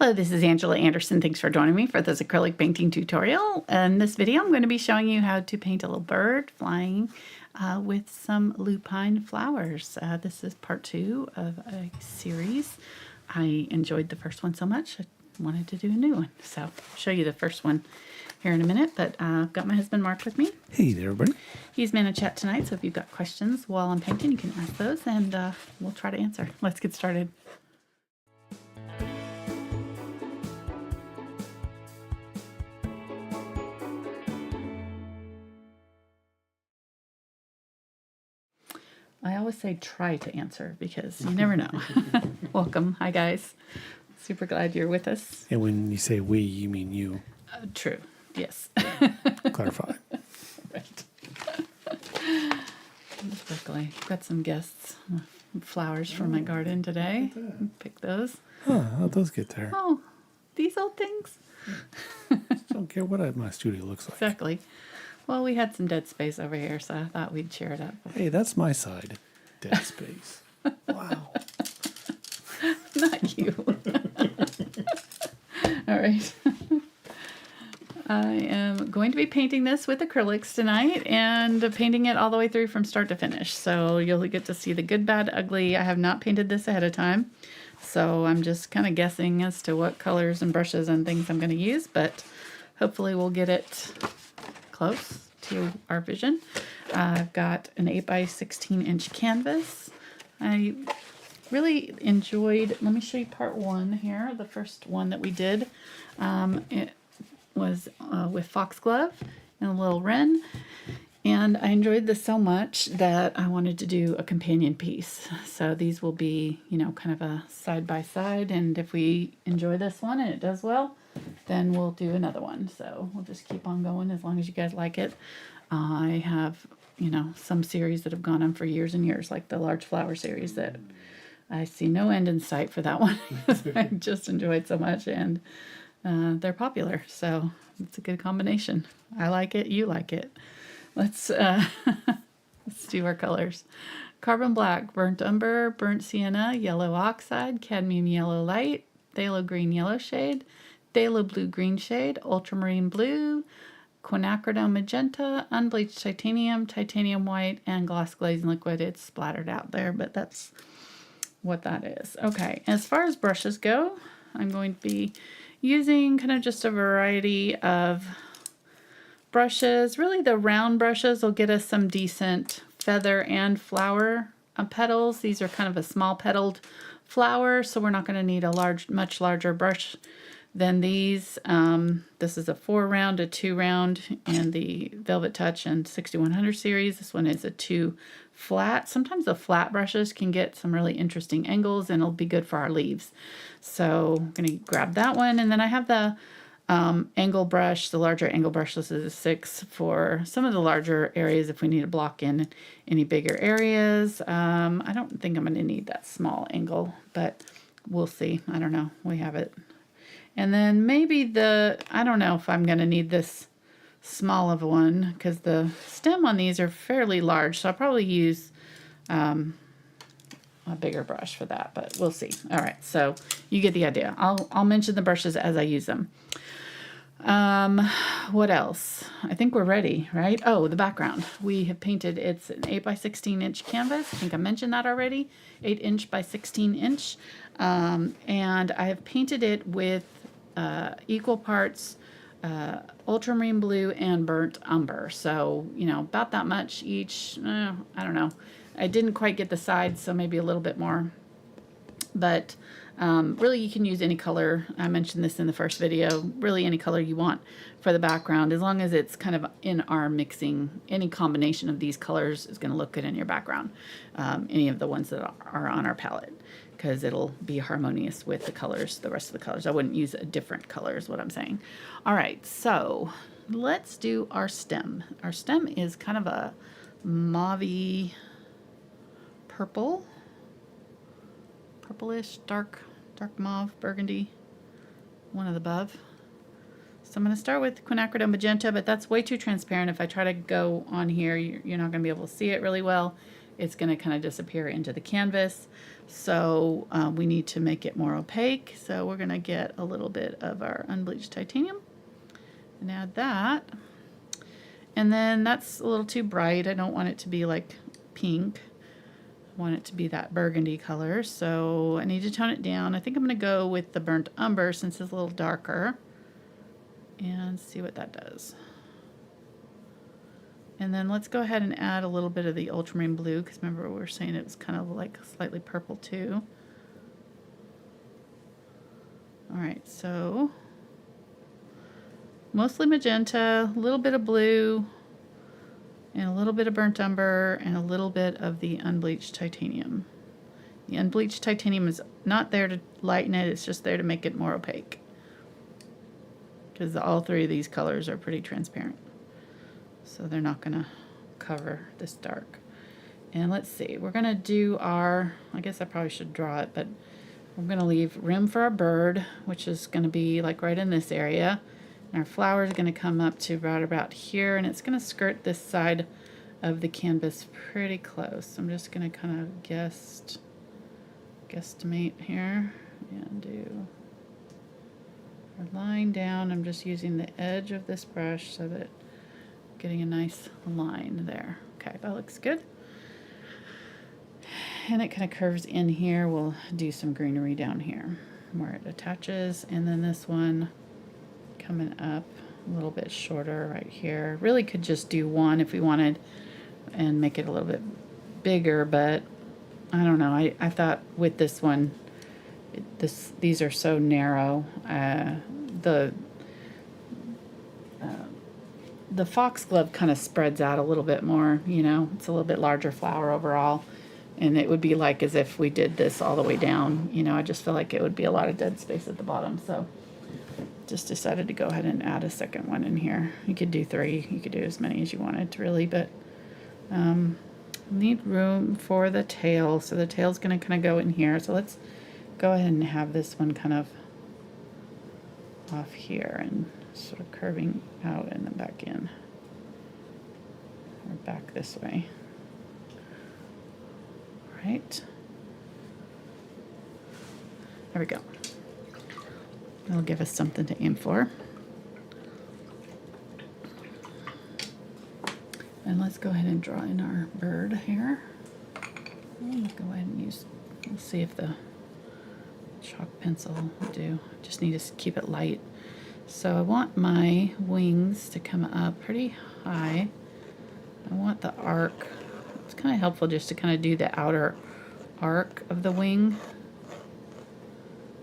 Hello, this is Angela Anderson. Thanks for joining me for this acrylic painting tutorial. In this video, I'm going to be showing you how to paint a little bird flying with some lupine flowers. This is part 2 of a series. I enjoyed the first one so much, I wanted to do a new one. So I'll show you the first one here in a minute, but I've got my husband Mark with me. Hey there, everybody. He's been in a chat tonight, so if you've got questions while I'm painting, you can ask those and we'll try to answer. Let's get started. I always say try to answer because you never know. Welcome. Hi, guys. Super glad you're with us. And when you say we, you mean you. True. Yes. Clarify. Right. Just quickly, got some guests. Flowers from my garden today. Pick those. Huh, how'd those get there? Oh, these old things? Don't care what my studio looks like. Exactly. Well, we had some dead space over here, so I thought we'd share it up. Hey, that's my side. Dead space. Wow. Not you. All right. I am going to be painting this with acrylics tonight and painting it all the way through from start to finish. So you'll get to see the good, bad, ugly. I have not painted this ahead of time, so I'm just kind of guessing as to what colors and brushes and things I'm going to use, but hopefully we'll get it close to our vision. I've got an 8 by 16 inch canvas. I really enjoyed, let me show you part 1 here, the first one that we did. It was with foxglove and a little wren, and I enjoyed this so much that I wanted to do a companion piece. So these will be, you know, kind of a side by side, and if we enjoy this one and it does well, then we'll do another one. So we'll just keep on going as long as you guys like it. I have, you know, some series that have gone on for years and years, like the large flower series that I see no end in sight for that one. I just enjoyed so much, and they're popular, so it's a good combination. I like it, you like it. Let's do our colors. Carbon black, burnt umber, burnt sienna, yellow oxide, cadmium yellow light, phthalo green yellow shade, phthalo blue green shade, ultramarine blue, quinacridone magenta, unbleached titanium, titanium white, and gloss glazing liquid. It's splattered out there, but that's what that is. Okay, as far as brushes go, I'm going to be using kind of just a variety of brushes. Really, the round brushes will get us some decent feather and flower petals. These are kind of a small petaled flower, so we're not going to need a much larger brush than these. This is a 4-round, a 2-round, and the VelvetTouch and 6100 series. This one is a 2 flat. Sometimes the flat brushes can get some really interesting angles, and it'll be good for our leaves. So I'm going to grab that one, and then I have the angle brush, the larger angle brush. This is a 6 for some of the larger areas if we need to block in any bigger areas. I don't think I'm going to need that small angle, but we'll see. I don't know. We have it. And then maybe I don't know if I'm going to need this small of one because the stem on these are fairly large, so I'll probably use a bigger brush for that, but we'll see. All right, so you get the idea. I'll mention the brushes as I use them. What else? I think we're ready, right? Oh, the background. We have painted, it's an 8 by 16 inch canvas. I think I mentioned that already. 8 inch by 16 inch. And I have painted it with equal parts ultramarine blue and burnt umber. So, you know, about that much each. I don't know. I didn't quite get the sides, so maybe a little bit more. But really, you can use any color. I mentioned this in the first video. Really, any color you want for the background, as long as it's kind of in our mixing. Any combination of these colors is going to look good in your background. Any of the ones that are on our palette, because it'll be harmonious with the colors, the rest of the colors. I wouldn't use a different color is what I'm saying. All right, so let's do our stem. Our stem is kind of a mauve-y purple, purplish, dark mauve, burgundy, one of the above. So I'm going to start with Quinacridone Magenta, but that's way too transparent. If I try to go on here, you're not going to be able to see it really well. it's going to kind of disappear into the canvas. So we need to make it more opaque. So we're going to get a little bit of our unbleached titanium and add that. And then that's a little too bright. I don't want it to be like pink. I want it to be that burgundy color. So I need to tone it down. I think I'm going to go with the burnt umber since it's a little darker and see what that does. And then let's go ahead and add a little bit of the ultramarine blue, because remember we were saying it was kind of like slightly purple too. All right, so mostly magenta, a little bit of blue, and a little bit of burnt umber, and a little bit of the unbleached titanium. The unbleached titanium is not there to lighten it, it's just there to make it more opaque, because all three of these colors are pretty transparent. So they're not going to cover this dark. And let's see, we're going to do our, I guess I probably should draw it, but we're going to leave room for our bird, which is going to be like right in this area. And our flower is going to come up to right about here, and it's going to skirt this side of the canvas pretty close. So I'm just going to kind of guesstimate here and do our line down. I'm just using the edge of this brush so that getting a nice line there. Okay, that looks good. And it kind of curves in here. We'll do some greenery down here where it attaches, and then this one coming up a little bit shorter right here. Really could just do one if we wanted and make it a little bit bigger, but I don't know. I thought with this one, these are so narrow. The foxglove kind of spreads out a little bit more, you know, it's a little bit larger flower overall, and it would be like as if we did this all the way down, you know. I just feel like it would be a lot of dead space at the bottom, so just decided to go ahead and add a second one in here. You could do 3, you could do as many as you wanted really, but need room for the tail, so the tail's going to kind of go in here. So let's go ahead and have this one kind of off here and sort of curving out and then back in, or back this way. Right, there we go. That'll give us something to aim for. And let's go ahead and draw in our bird here. And go ahead and use, we'll see if the chalk pencil will do. Just need to keep it light. So I want my wings to come up pretty high. I want the arc. It's kind of helpful just to kind of do the outer arc of the wing.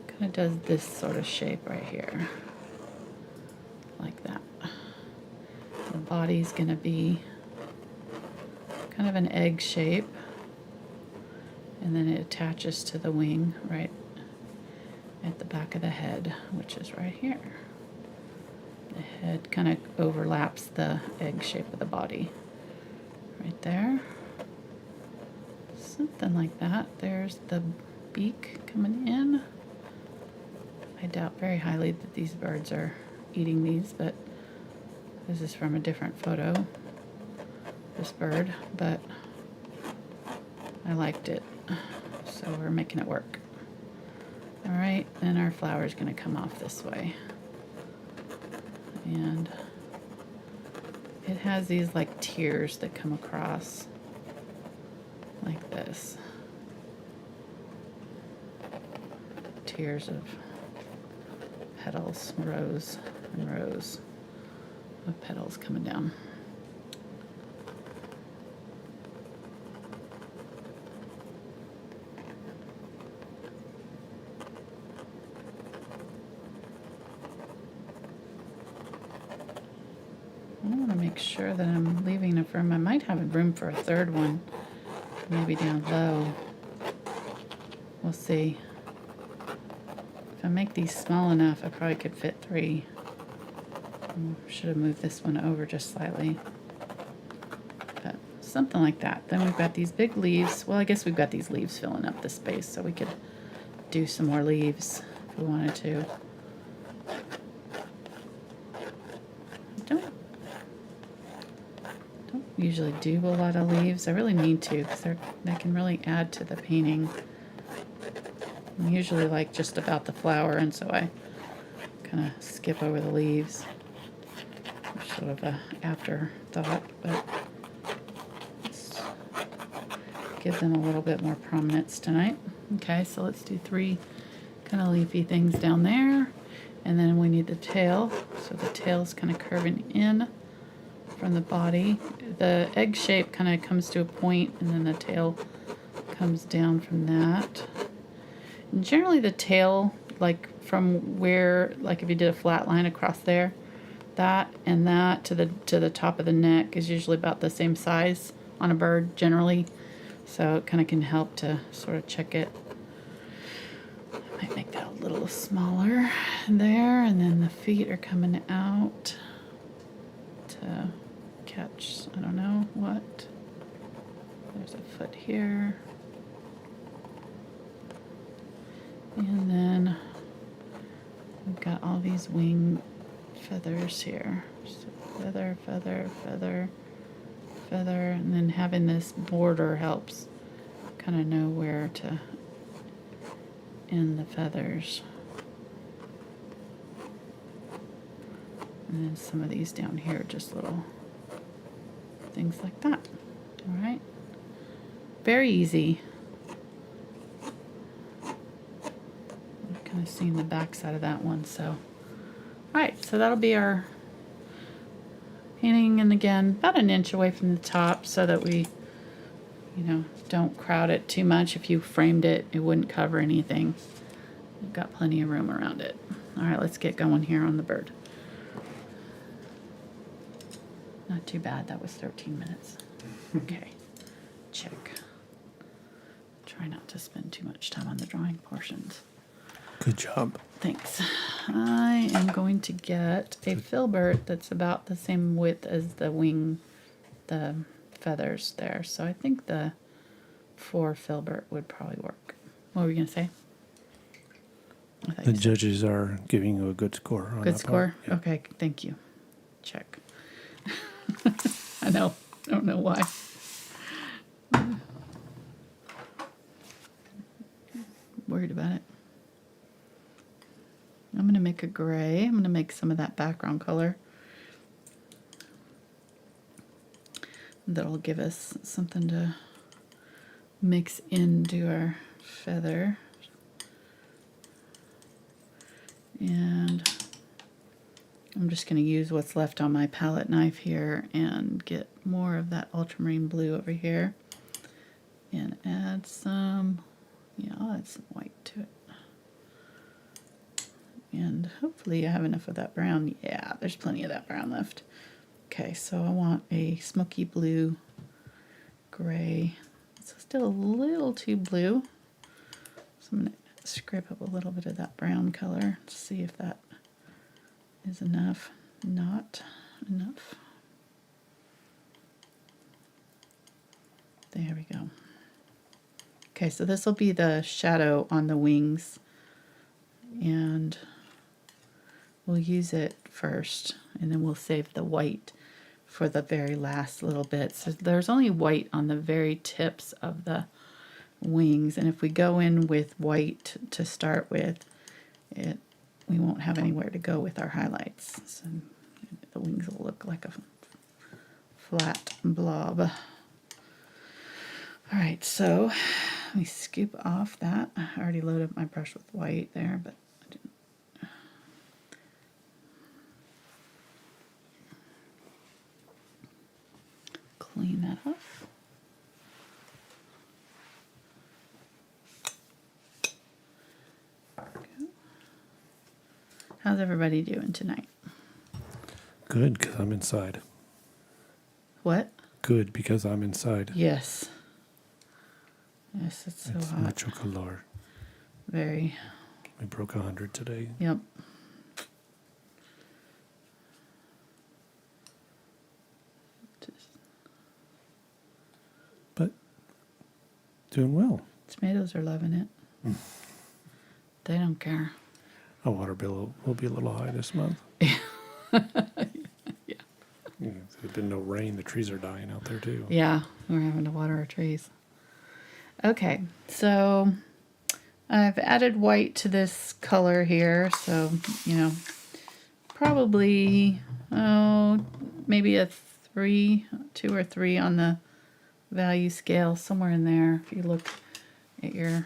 Kind of does this sort of shape right here, like that. The body's going to be kind of an egg shape, and then it attaches to the wing right at the back of the head, which is right here. The head kind of overlaps the egg shape of the body right there. Something like that. There's the beak coming in. I doubt very highly that these birds are eating these, but this is from a different photo, this bird, but I liked it, so we're making it work. All right, then our flower is going to come off this way. And it has these like tears that come across like this. Tiers of petals, rows and rows of petals coming down. I want to make sure that I'm leaving enough room. I might have room for a third one, maybe down low. We'll see. If I make these small enough, I probably could fit 3. Should have moved this one over just slightly. But something like that. Then we've got these big leaves. Well, I guess we've got these leaves filling up the space, so we could do some more leaves if we wanted to. Don't usually do a lot of leaves. I really need to because they can really add to the painting. I'm usually like just about the flower, and so I kind of skip over the leaves. Sort of a afterthought, but let's give them a little bit more prominence tonight. Okay, so let's do 3 kind of leafy things down there, and then we need the tail. So the tail's kind of curving in from the body. The egg shape kind of comes to a point, and then the tail comes down from that. And generally the tail, like from where, like if you did a flat line across there, that and that to the top of the neck is usually about the same size on a bird generally. So it kind of can help to sort of check it. I might make that a little smaller there, and then the feet are coming out to catch, I don't know what. There's a foot here. And then we've got all these wing feathers here. So feather, feather, feather, feather, and then having this border helps kind of know where to end the feathers. And then some of these down here, just little things like that. All right. Very easy. I've kind of seen the back side of that one, so. All right, so that'll be our painting, and again, about an inch away from the top so that we, don't crowd it too much. If you framed it, it wouldn't cover anything. You've got plenty of room around it. All right, let's get going here on the bird. Not too bad, that was 13 minutes. Okay, check. Try not to spend too much time on the drawing portions. Good job. Thanks. I am going to get a filbert that's about the same width as the wing, the feathers there. So I think the 4 filbert would probably work. What were you going to say? The judges are giving you a good score on Good that score? part. Yeah. Okay, thank you. Check. I know. I don't know why. Worried about it. I'm going to make a gray. I'm going to make some of that background color. That'll give us something to mix into our feather. And I'm just going to use what's left on my palette knife here and get more of that ultramarine blue over here. And add some, I'll add some white to it. And hopefully I have enough of that brown. Yeah, there's plenty of that brown left. Okay, so I want a smoky blue, gray. It's still a little too blue. So I'm going to scrape up a little bit of that brown color to see if that is enough. Not enough. There we go. Okay, so this will be the shadow on the wings. And we'll use it first, and then we'll save the white for the very last little bit. So there's only white on the very tips of the wings, and if we go in with white to start with, we won't have anywhere to go with our highlights. So the wings will look like a flat blob. All right, so we scoop off that. I already loaded my brush with white there, but I didn't. Clean that off. How's everybody doing tonight? Good, because I'm inside. What? Good, because I'm inside. Yes. Yes, it's so It's hot. mucho calor. Very. We broke 100 today. Yep. But doing well. Tomatoes are loving it. They don't care. Our water bill will be a little high this month. Yeah. Yeah, it's a expecting no rain. The trees are dying out there too. Yeah, we're having to water our trees. Okay, so I've added white to this color here, so, you know, probably, maybe a 2 or 3 on the value scale, somewhere in there, if you look at your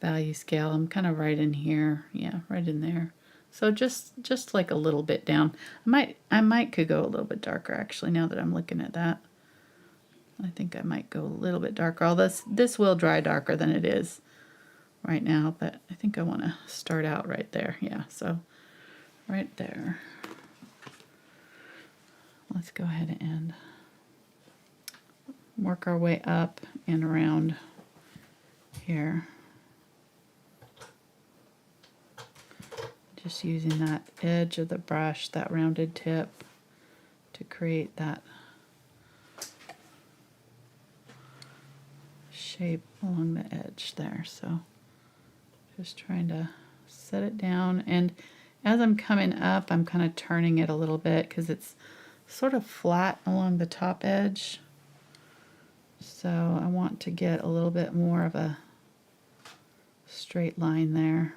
value scale. I'm kind of right in here. Yeah, right in there. So just like a little bit down. I might could go a little bit darker actually now that I'm looking at that. I think I might go a little bit darker. All this will dry darker than it is right now, but I think I want to start out right there. Yeah, so right there. Let's go ahead and work our way up and around here. Just using that edge of the brush, that rounded tip, to create that shape along the edge there. So just trying to set it down, and as I'm coming up, I'm kind of turning it a little bit because it's sort of flat along the top edge. So I want to get a little bit more of a straight line there.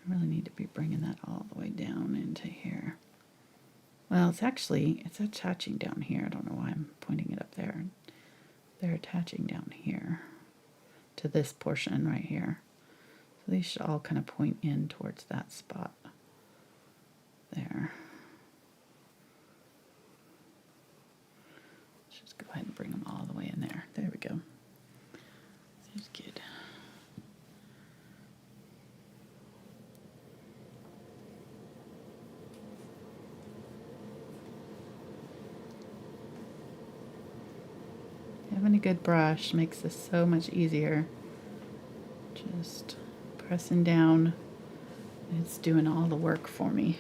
I really need to be bringing that all the way down into here. Well, it's attaching down here. I don't know why I'm pointing it up there. They're attaching down here to this portion right here. So these should all kind of point in towards that spot there. Let's just go ahead and bring them all the way in there. There we go. That's good. Having a good brush makes this so much easier. Just pressing down, it's doing all the work for me.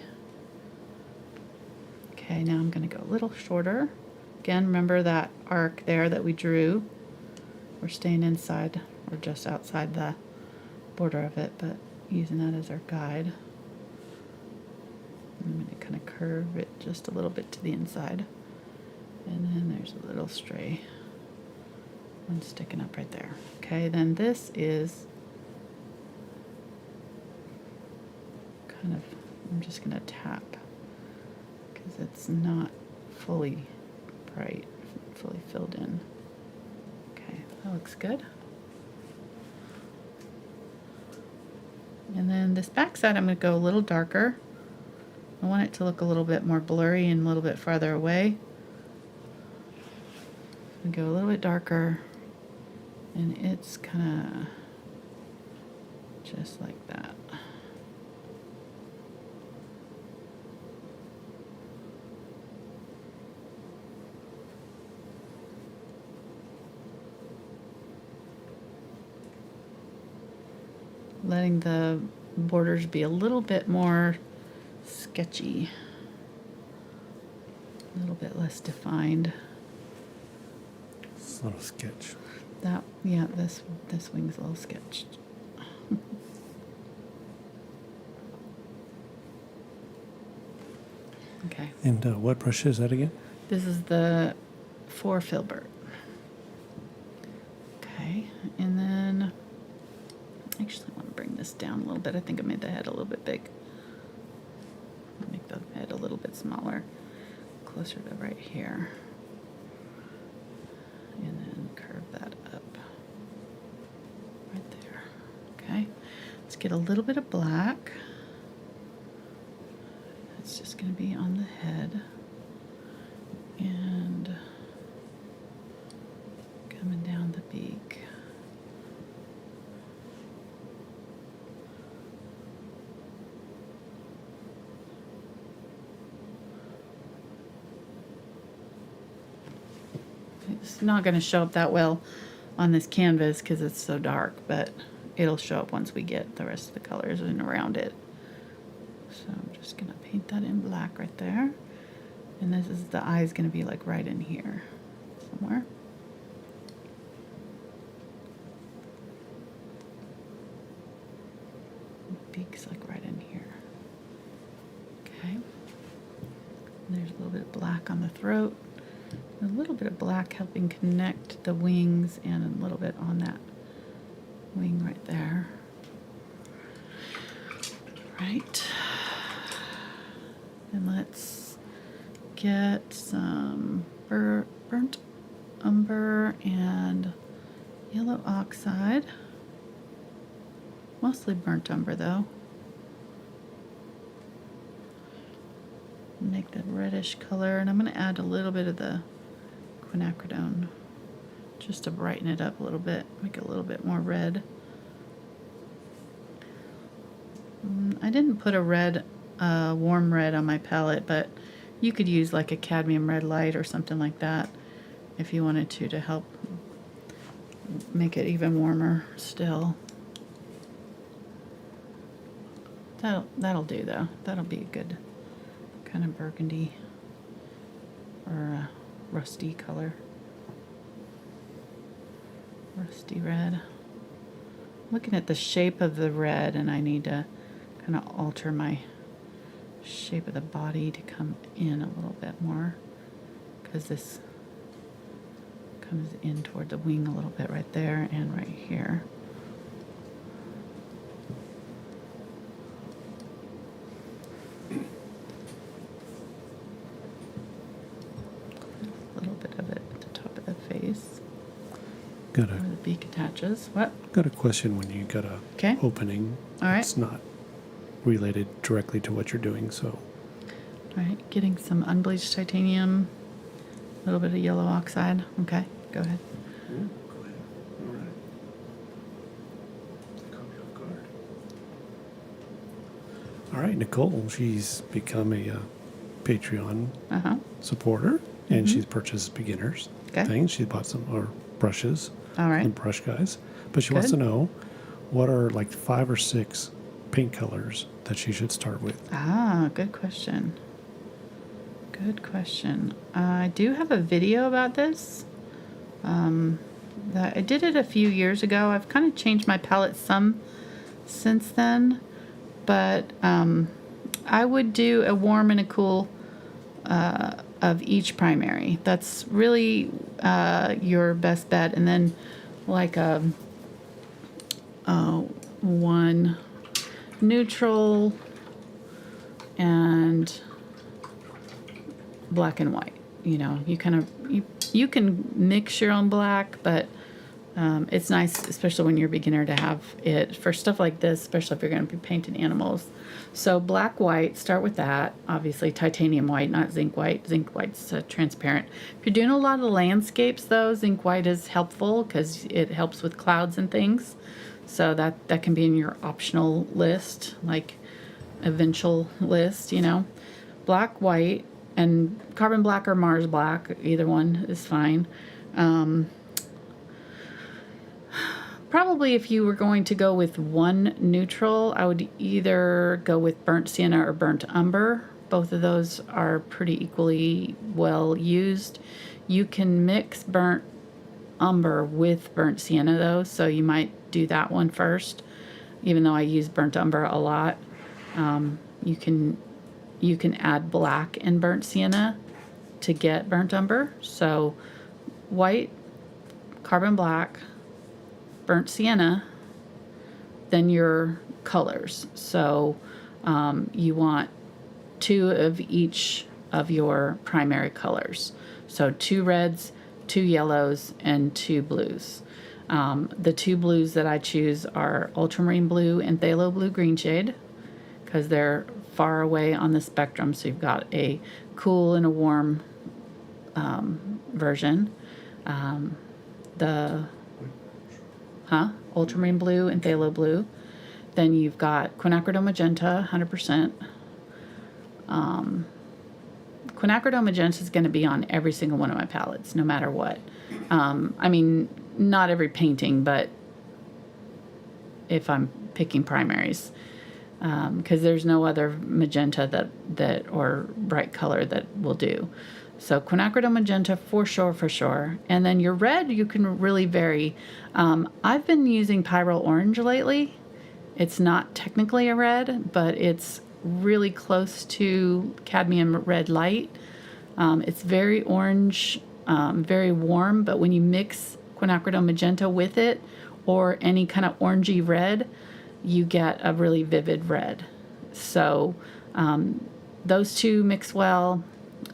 Okay, now I'm going to go a little shorter. Again, remember that arc there that we drew. We're staying inside or just outside the border of it, but using that as our guide. I'm going to kind of curve it just a little bit to the inside. And then there's a little stray one sticking up right there. Okay, then this is kind of, I'm just going to tap because it's not fully bright, fully filled in. Okay, that looks good. And then this back side, I'm going to go a little darker. I want it to look a little bit more blurry and a little bit farther away. So go a little bit darker. And it's kind of just like that. Letting the borders be a little bit more sketchy, a little bit less defined. It's not a sketch. That, yeah, this wing's a little sketched. Okay. And what brush is that again? This is the Filbert. Okay, and then actually I want to bring this down a little bit. I think I made the head a little bit big. Make the head a little bit smaller, closer to right here. And then curve that up right there. Okay, let's get a little bit of black. It's just going to be on the head and coming down the beak. It's not going to show up that well on this canvas because it's so dark, but it'll show up once we get the rest of the colors in around it. So I'm just going to paint that in black right there. And this is the eye's going to be like right in here somewhere. black's like right in here. Okay. And there's a little bit of black on the throat. A little bit of black helping connect the wings and a little bit on that wing right there. Right. And let's get some burnt umber and yellow oxide. Mostly burnt umber though. Make that reddish color, and I'm going to add a little bit of the quinacridone just to brighten it up a little bit, make it a little bit more red. I didn't put a red, warm red on my palette, but you could use like a cadmium red light or something like that if you wanted to help make it even warmer still. That'll do though. That'll be a good kind of burgundy or rusty color. Rusty red. Looking at the shape of the red, and I need to kind of alter my shape of the body to come in a little bit more, because this comes in toward the wing a little bit right there and right here. A little bit of it at the top of the face. Where the beak attaches. What? Got a question when you got a opening. All right. It's not related directly to what you're doing, so. All right, getting some unbleached titanium, a little bit of yellow oxide. Okay, go ahead. Yeah, go ahead. All right. Caught me off guard. All right, Nicole, she's become a Patreon supporter, and she's purchased beginners things. She bought some brushes. All right. And brush guys. But she wants to know what are like 5 or 6 paint colors that she should start with. Ah, good question. Good question. I do have a video about this. I did it a few years ago. I've kind of changed my palette some since then, but I would do a warm and a cool of each primary. That's really your best bet, and then like one neutral and black and white. You know, you kind of you can mix your own black, but it's nice, especially when you're a beginner, to have it for stuff like this, especially if you're going to be painting animals. So black, white, start with that. Obviously titanium white, not zinc white. Zinc white's transparent. If you're doing a lot of landscapes though, zinc white is helpful because it helps with clouds and things. So that can be in your optional list, like eventual list, you know. Black, white, and carbon black or Mars black, either one is fine. Probably if you were going to go with one neutral, I would either go with burnt sienna or burnt umber. Both of those are pretty equally well used. You can mix burnt umber with burnt sienna though, so you might do that one first, even though I use burnt umber a lot. You can add black and burnt sienna to get burnt umber. So white, carbon black, burnt sienna, then your colors. So you want 2 of each of your primary colors. So 2 reds, 2 yellows, and 2 blues. The 2 blues that I choose are Ultramarine Blue and Phthalo Blue Green Shade, because they're far away on the spectrum. So you've got a cool and a warm version. Ultramarine Blue and Phthalo Blue. Then you've got Quinacridone Magenta, 100%. Quinacridone Magenta is going to be on every single one of my palettes, no matter what. I mean, not every painting, but if I'm picking primaries. Because there's no other magenta that or bright color that will do. So Quinacridone Magenta for sure. And then your red, you can really vary. I've been using Pyrrole Orange lately, It's not technically a red, but it's really close to cadmium red light. It's very orange, very warm, but when you mix Quinacridone Magenta with it, or any kind of orangey red, you get a really vivid red. So those two mix well.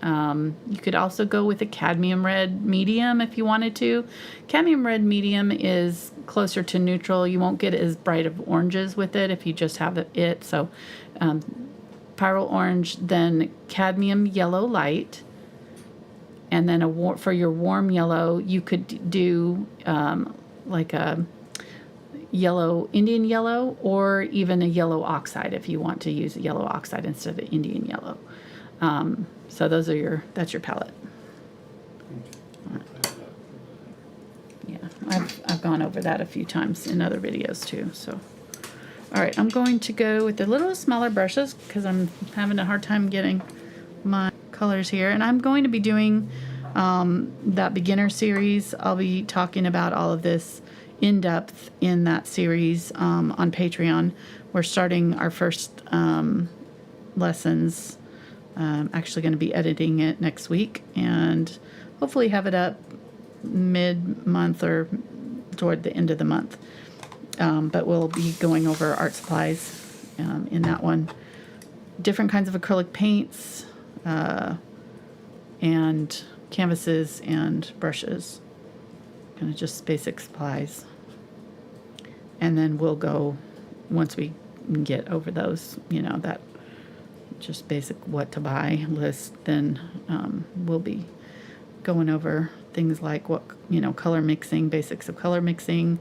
You could also go with a cadmium red medium if you wanted to. Cadmium red medium is closer to neutral. You won't get as bright of oranges with it if you just have it. So pyrrole orange, then cadmium yellow light, and then for your warm yellow, you could do like a yellow, Indian yellow, or even a yellow oxide if you want to use a yellow oxide instead of Indian yellow. So that's your palette. Yeah, I've gone over that a few times in other videos too. So, all right, I'm going to go with the little smaller brushes because I'm having a hard time getting my colors here. And I'm going to be doing that beginner series. I'll be talking about all of this in depth in that series on Patreon. We're starting our first lessons. Actually going to be editing it next week and hopefully have it up mid-month or toward the end of the month. But we'll be going over art supplies in that one. Different kinds of acrylic paints and canvases and brushes. Kind of just basic supplies. And then we'll go, once we get over those, that just basic what to buy list, then we'll be going over things like what, color mixing, basics of color mixing,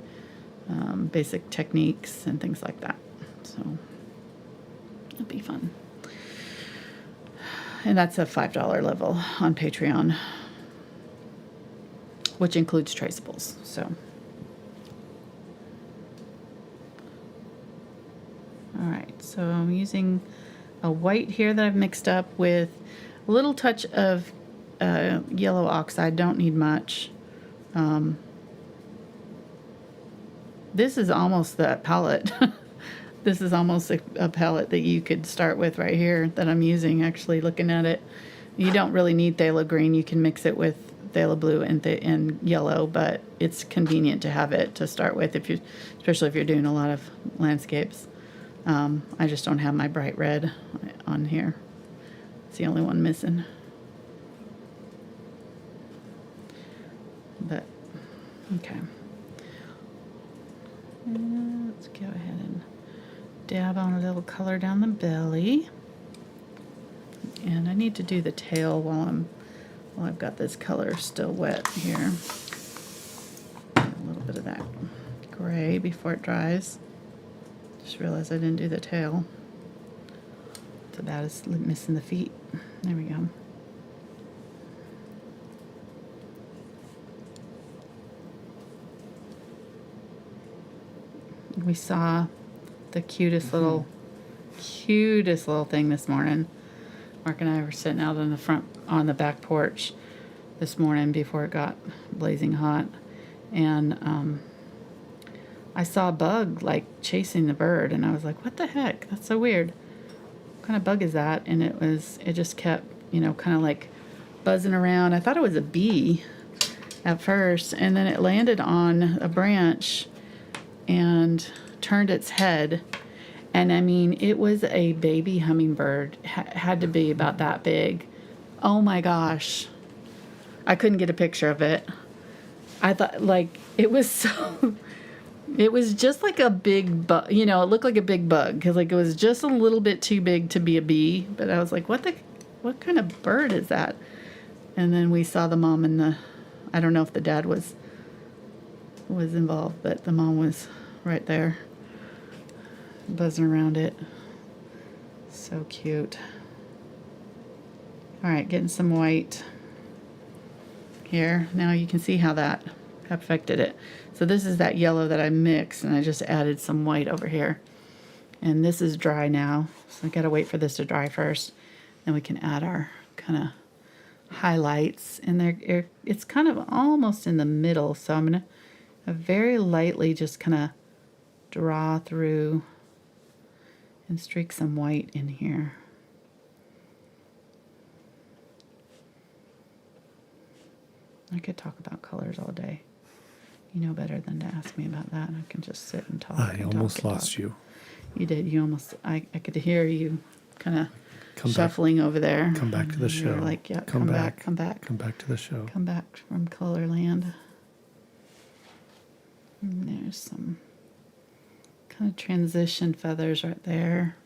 basic techniques and things like that. So it'll be fun. And that's a $5 level on Patreon, which includes traceables. So all right, so I'm using a white here that I've mixed up with a little touch of yellow oxide. Don't need much. This is almost that palette. This is almost a palette that you could start with right here that I'm using, actually, looking at it. You don't really need phthalo green. You can mix it with phthalo blue and yellow, but it's convenient to have it to start with, especially if you're doing a lot of landscapes. I just don't have my bright red on here. It's the only one missing. But, okay. Let's go ahead and dab on a little color down the belly. And I need to do the tail while I've got this color still wet here. A little bit of that gray before it dries. Just realized I didn't do the tail. So that is missing the feet. There we go. We saw the cutest little thing this morning. Mark and I were sitting out on the back porch this morning before it got blazing hot, and I saw a bug like chasing the bird, and I was like, what the heck? That's so weird. What kind of bug is that? And it just kept, kind of like buzzing around. I thought it was a bee at first, and then it landed on a branch and turned its head. And I mean, it was a baby hummingbird. Had to be about that big. Oh my gosh. I couldn't get a picture of it. I thought, like, it was so... It was just like a big bug, it looked like a big bug because like it was just a little bit too big to be a bee. But I was like, what kind of bird is that? And then we saw the mom and I don't know if the dad was involved, but the mom was right there buzzing around it. So cute. All right, getting some white here. Now you can see how that affected it. So this is that yellow that I mixed, and I just added some white over here. And this is dry now, so I gotta wait for this to dry first. Then we can add our kind of highlights. And it's kind of almost in the middle, so I'm gonna very lightly just kind of draw through can streak some white in here. I could talk about colors all day. You know better than to ask me about that. I can just sit and talk. I almost lost you. You did. You almost, I could hear you kind of Come shuffling back, over there. Come back to the show. You're like, yeah, come back. Come back to the show. Come back from Colorland. And there's some kind of transition feathers right there.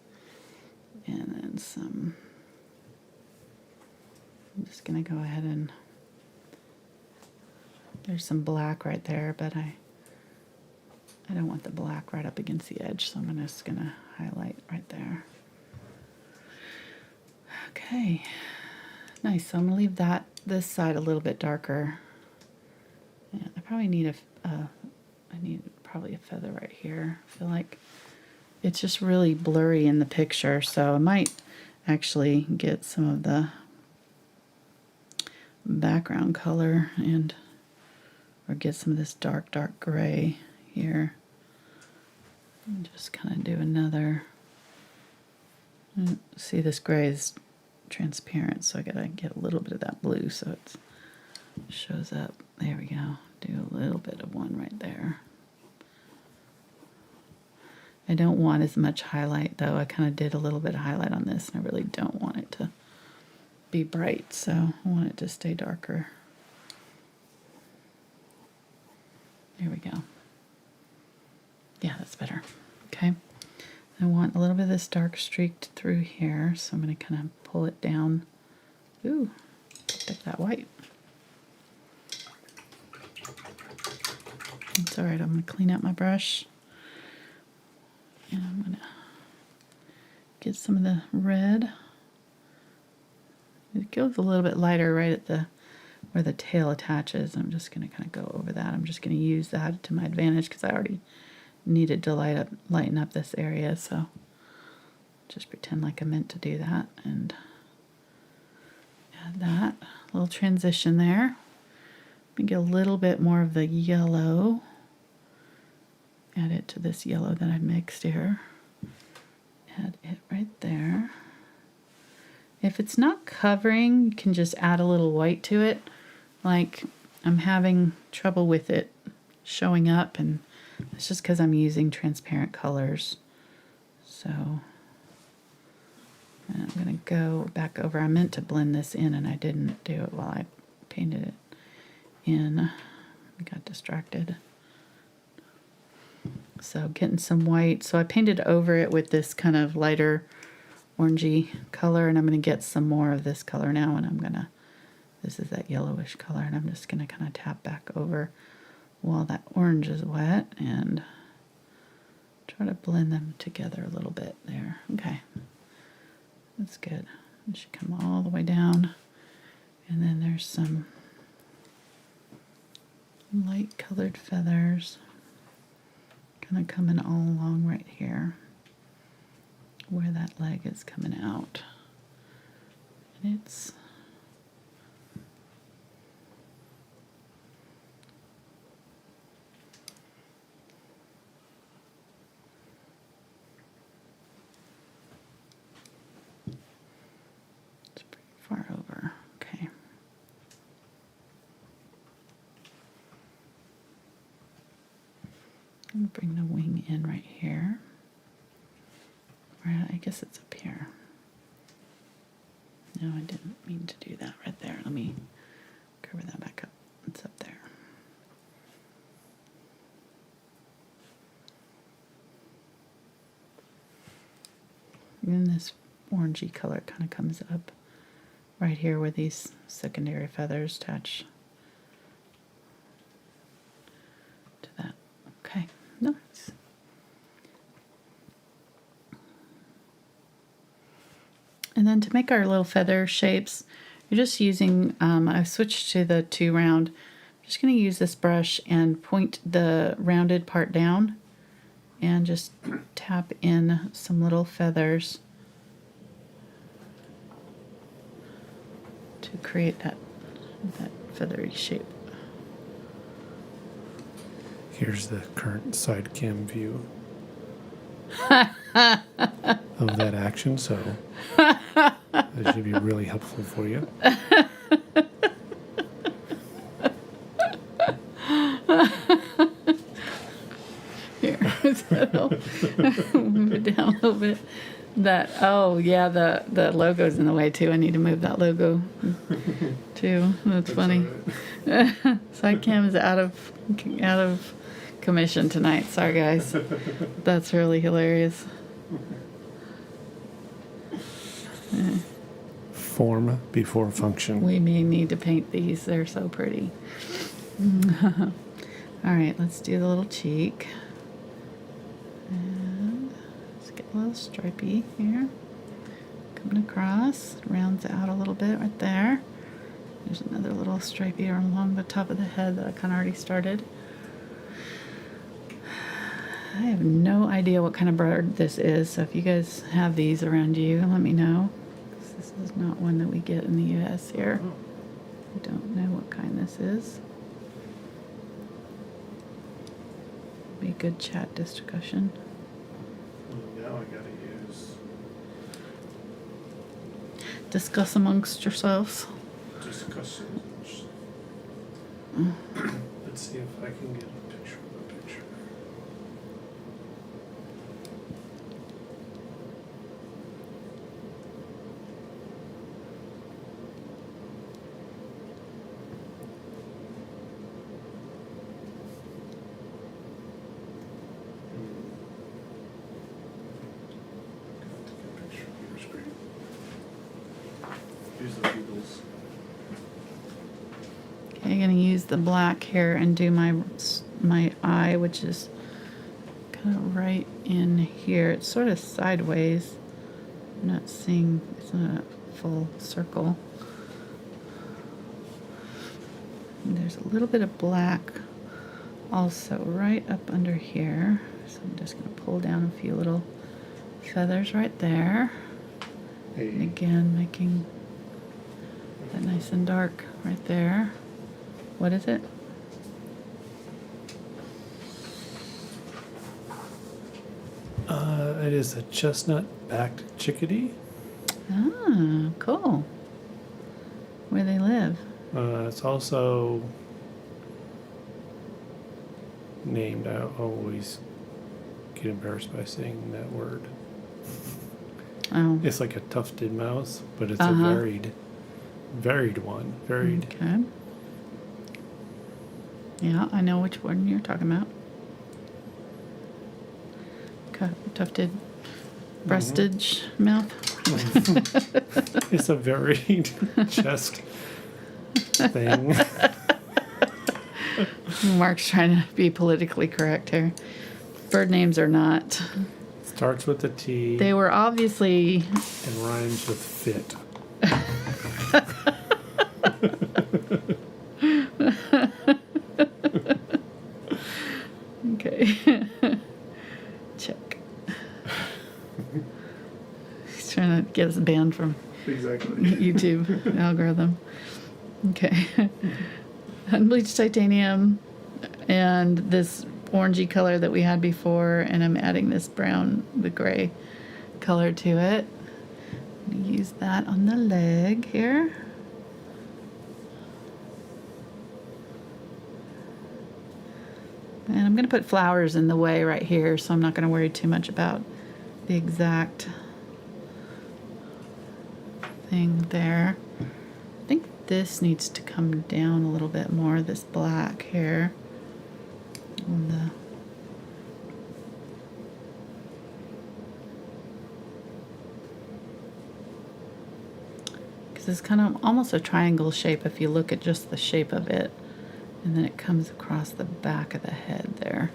And then some. I'm just going to go ahead and. There's some black right there, but I don't want the black right up against the edge, so I'm just going to highlight right there. Okay, nice. So I'm going to leave this side a little bit darker. Yeah, I probably need I need probably a feather right here. I feel like it's just really blurry in the picture, so I might actually get some of the background color or get some of this dark gray here. And just kind of do another. See, this gray is transparent, so I gotta get a little bit of that blue so it shows up. There we go. Do a little bit of one right there. I don't want as much highlight though. I kind of did a little bit of highlight on this, and I really don't want it to be bright, so I want it to stay darker. There we go. Yeah, that's better. Okay. I want a little bit of this dark streaked through here, so I'm going to kind of pull it down. Ooh, picked up that white. It's all right. I'm going to clean out my brush. And I'm going to get some of the red. It goes a little bit lighter right at where the tail attaches. I'm just going to kind of go over that. I'm just going to use that to my advantage because I already needed to lighten up this area, so just pretend like I meant to do that and add that little transition there. Let me get a little bit more of the yellow, add it to this yellow that I mixed here, add it right there. If it's not covering, you can just add a little white to it. Like, I'm having trouble with it showing up, and it's just because I'm using transparent colors. So I'm going to go back over. I meant to blend this in, and I didn't do it while I painted it in. I got distracted. So getting some white. So I painted over it with this kind of lighter orangey color, and I'm going to get some more of this color now, and I'm going to, this is that yellowish color, and I'm just going to kind of tap back over while that orange is wet and try to blend them together a little bit there. Okay, that's good. It should come all the way down, and then there's some light colored feathers kind of coming all along right here where that leg is coming out. And it's pretty far over. Okay. I'm going to bring the wing in right here. I guess it's up here. No, I didn't mean to do that right there. Let me cover that back up. It's up there. And this orangey color kind of comes up right here where these secondary feathers attach to that. Okay, nice. And then to make our little feather shapes, you're just using, I've switched to the 2 round. I'm just going to use this brush and point the rounded part down and just tap in some little feathers to create that feathery shape. Here's the current side cam view. of that action, so that should be really helpful for you. Here, so move it down a little bit. Oh yeah, the logo's in the way too. I need to move that logo too. That's funny. Sidecam is out of commission tonight. Sorry guys. That's really hilarious. Form before function. We may need to paint these. They're so pretty. All right, let's do the little cheek. And let's get a little stripey here. Coming across, rounds it out a little bit right there. There's another little stripey along the top of the head that I kind of already started. I have no idea what kind of bird this is, so if you guys have these around you, let me know. This is not one that we get in the U.S. here. I don't know what kind this is. Be a good chat discussion. Now I gotta use Discuss amongst yourselves. discussion. Let's see if I can get a picture of a picture. Use the Beatles. Okay, I'm gonna use the black here and do my eye, which is kind of right in here. It's sort of sideways. I'm not seeing, it's not a full circle. And there's a little bit of black also right up under here. So I'm just gonna pull down a few little feathers right there. And again, making that nice and dark right there. What is it? It is a chestnut-backed chickadee. Ah, cool. Where they live. It's also named, I always get embarrassed by saying that word. Oh. It's like a tufted mouse, but it's Uh-huh. a varied one. Varied. Okay. Yeah, I know which one you're talking about. Tufted breastage mouth. It's a varied chest thing. Mark's trying to be politically correct here. Bird names are not. Starts with a T They were obviously. and rhymes with fit. Okay. Check. He's trying to get us banned from Exactly. YouTube algorithm. Okay. Unbleached titanium and this orangey color that we had before, and I'm adding this brown, the gray color to it. I'm gonna use that on the leg here. And I'm going to put flowers in the way right here, so I'm not going to worry too much about the exact thing there. I think this needs to come down a little bit more, this black here. On the because it's kind of almost a triangle shape if you look at just the shape of it. And then it comes across the back of the head there.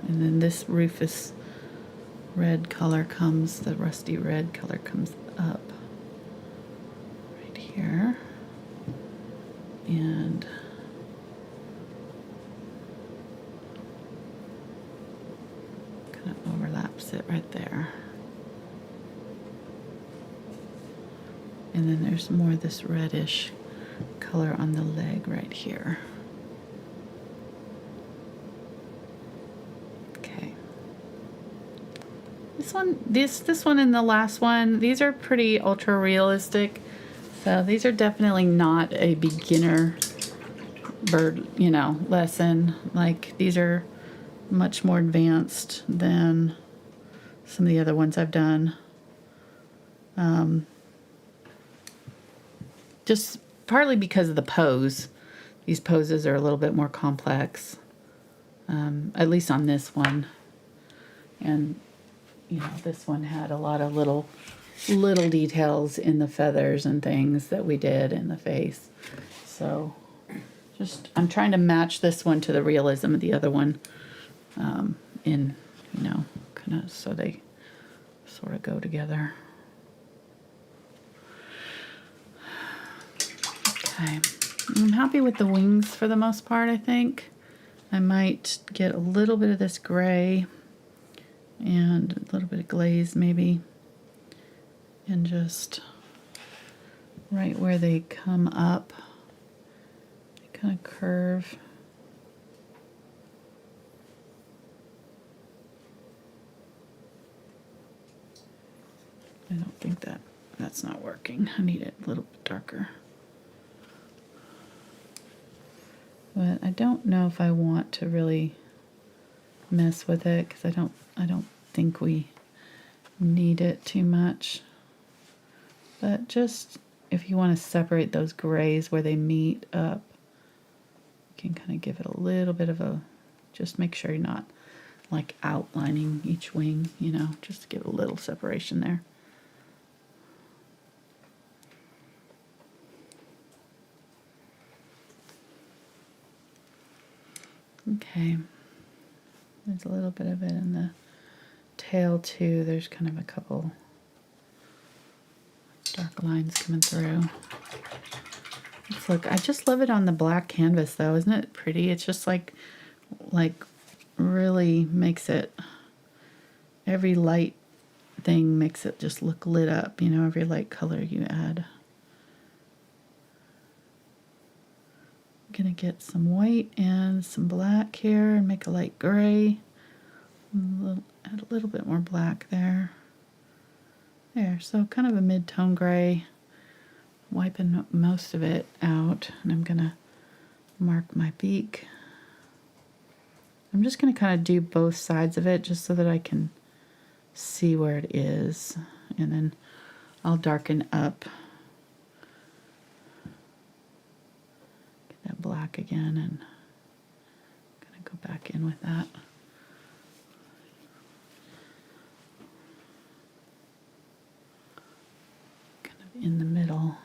And then this rufous red color comes, the rusty red color comes up right here. And kind of overlaps it right there. And then there's more of this reddish color on the leg right here. Okay. This one and the last one, these are pretty ultra realistic. So these are definitely not a beginner bird, lesson. Like, these are much more advanced than some of the other ones I've done. Just partly because of the pose. These poses are a little bit more complex, at least on this one. And, this one had a lot of little details in the feathers and things that we did in the face. So I'm trying to match this one to the realism of the other one, kind of so they sort of go together. Okay, I'm happy with the wings for the most part, I think. I might get a little bit of this gray and a little bit of glaze maybe, and just right where they come up, they kind of curve. I don't think that's not working. I need it a little bit darker. But I don't know if I want to really mess with it, because I don't think we need it too much. But just if you want to separate those grays where they meet up, you can kind of give it a little bit of just make sure you're not like outlining each wing, just to give it a little separation there. Okay, there's a little bit of it in the tail too. There's kind of a couple dark lines coming through. Look, I just love it on the black canvas though. Isn't it pretty? It's just like really makes it, every light thing makes it just look lit up, every light color you add. I'm gonna get some white and some black here and make a light gray. Add a little bit more black there. There, so kind of a mid-tone gray. Wiping most of it out, and I'm gonna mark my beak. I'm just gonna kind of do both sides of it just so that I can see where it is, and then I'll darken up. Get that black again, and I'm gonna go back in with that. Kind of in the middle.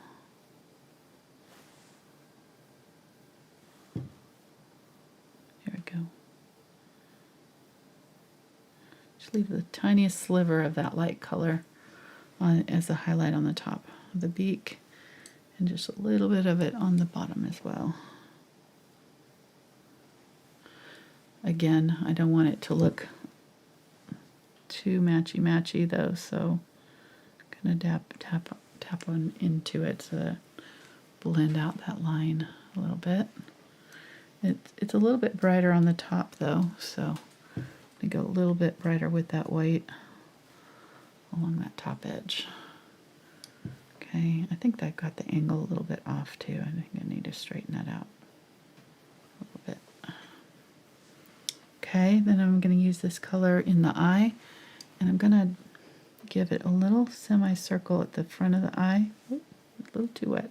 There we go. Just leave the tiniest sliver of that light color on as a highlight on the top of the beak, and just a little bit of it on the bottom as well. Again, I don't want it to look too matchy though, so I'm gonna tap on into it so that blend out that line a little bit. It's a little bit brighter on the top though, so I'm gonna go a little bit brighter with that white along that top edge. Okay, I think that got the angle a little bit off too. I think I need to straighten that out a little bit. Okay, then I'm going to use this color in the eye, and I'm going to give it a little semicircle at the front of the eye. Ooh, a little too wet.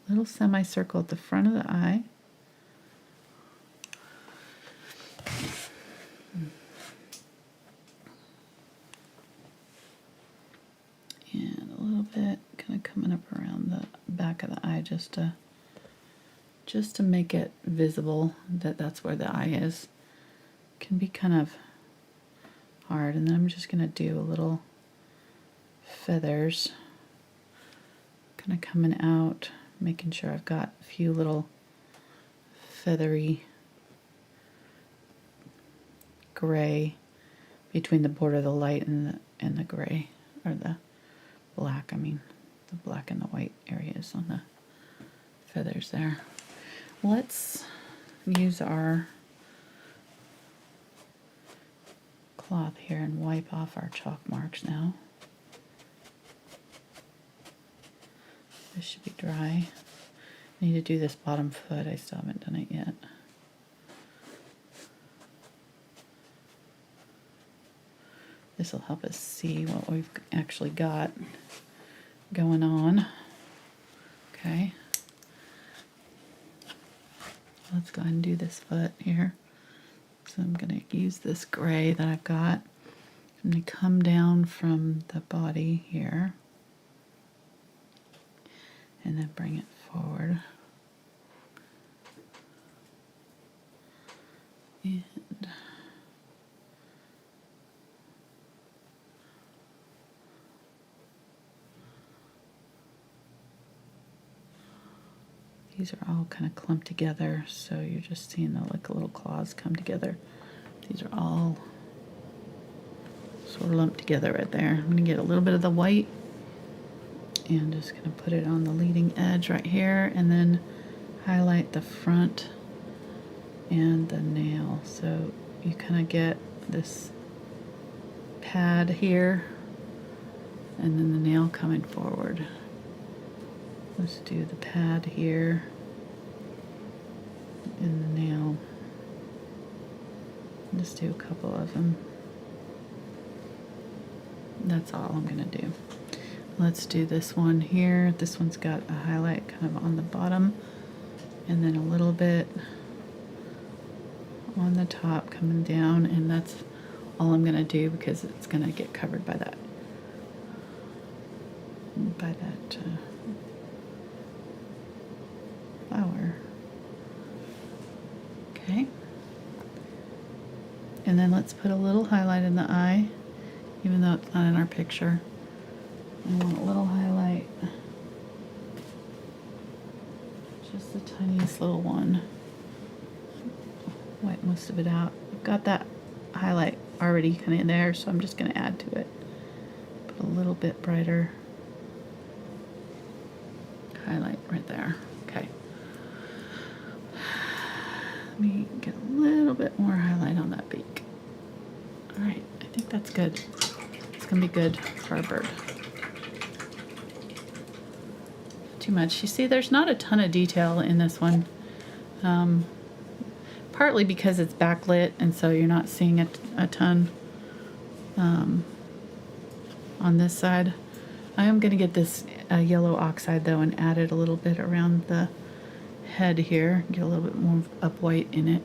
Little semicircle at the front of the eye. And a little bit kind of coming up around the back of the eye just to make it visible that that's where the eye is. Can be kind of hard. And then I'm just going to do a little feathers kind of coming out, making sure I've got a few little feathery gray between the border of the light and the gray, or the black, I mean the black and the white areas on the feathers there. Let's use our cloth here and wipe off our chalk marks now. This should be dry. I need to do this bottom foot. I still haven't done it yet. This will help us see what we've actually got going on. Okay. Let's go ahead and do this foot here. So I'm going to use this gray that I've got. I'm going to come down from the body here and then bring it forward. And these are all kind of clumped together, so you're just seeing the like little claws come together. These are all sort of lumped together right there. I'm going to get a little bit of the white and just going to put it on the leading edge right here, and then highlight the front and the nail. So you kind of get this pad here and then the nail coming forward. Let's do the pad here and the nail. Just do a couple of them. That's all I'm going to do. Let's do this one here. This one's got a highlight kind of on the bottom and then a little bit on the top coming down, and that's all I'm going to do because it's going to get covered by that flower. Okay. And then let's put a little highlight in the eye, even though it's not in our picture. I want a little highlight. Just the tiniest little one. Wipe most of it out. I've got that highlight already kind of in there, so I'm just going to add to it. Put a little bit brighter highlight right there. Okay. Let me get a little bit more highlight on that beak. Alright, I think that's good. It's going to be good for our bird. Too much. You see, there's not a ton of detail in this one. Partly because it's backlit, and so you're not seeing a ton on this side. I am going to get this yellow oxide though and add it a little bit around the head here. Get a little bit more up white in it.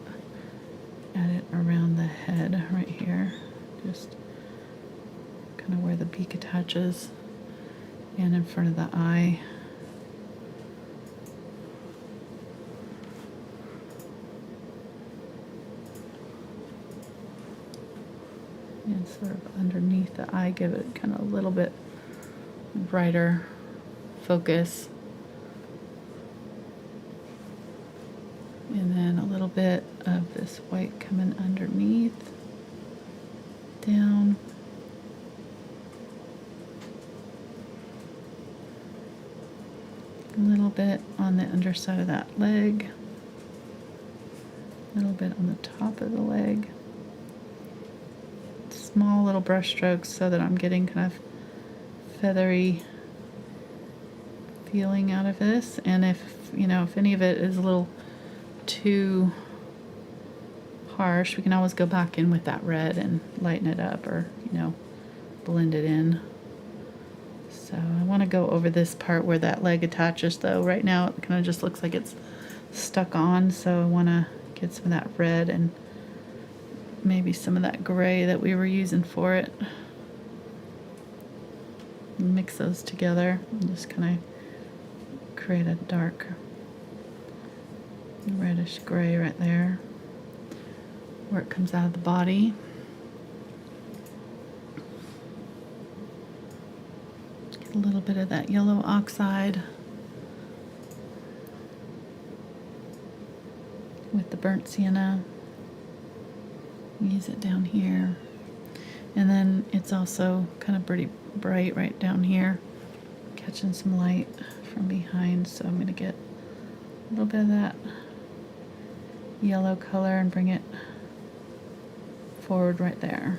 Add it around the head right here. Just kind of where the beak attaches and in front of the eye. And sort of underneath the eye, give it kind of a little bit brighter focus. And then a little bit of this white coming underneath, down. A little bit on the underside of that leg. A little bit on the top of the leg. Small little brush strokes so that I'm getting kind of feathery feeling out of this. And if any of it is a little too harsh, we can always go back in with that red and lighten it up, or blend it in. So I want to go over this part where that leg attaches, though. Right now it kind of just looks like it's stuck on, so I want to get some of that red and maybe some of that gray that we were using for it. Mix those together and just kind of create a dark reddish gray right there where it comes out of the body. Get a little bit of that yellow oxide with the burnt sienna. Use it down here, and then it's also kind of pretty bright right down here, catching some light from behind, so I'm going to get a little bit of that yellow color and bring it forward right there.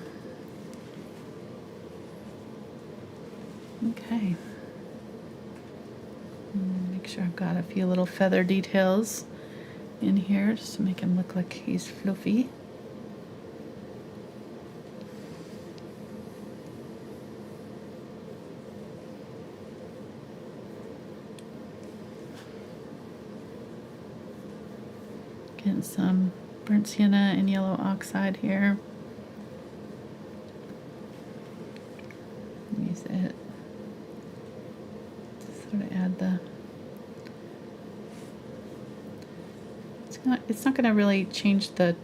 Okay. Make sure I've got a few little feather details in here just to make him look like he's fluffy. Getting some burnt sienna and yellow oxide here. Use it to sort of add the. It's not going to really change the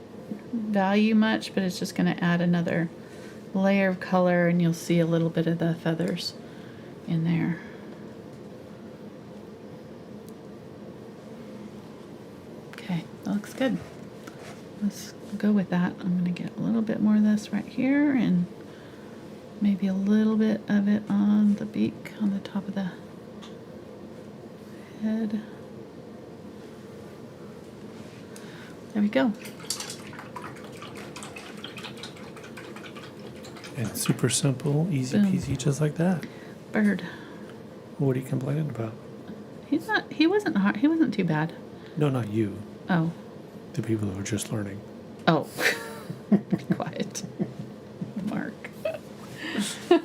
value much, but it's just going to add another layer of color, and you'll see a little bit of the feathers in there. Okay, that looks good. Let's go with that. I'm going to get a little bit more of this right here, and maybe a little bit of it on the beak, on the top of the head. There we go. And super simple, easy peasy, just like that. Bird. What are you complaining about? He wasn't hard. He wasn't too bad. No, not you. Oh. The people who are just learning. Oh. Be quiet. Mark. All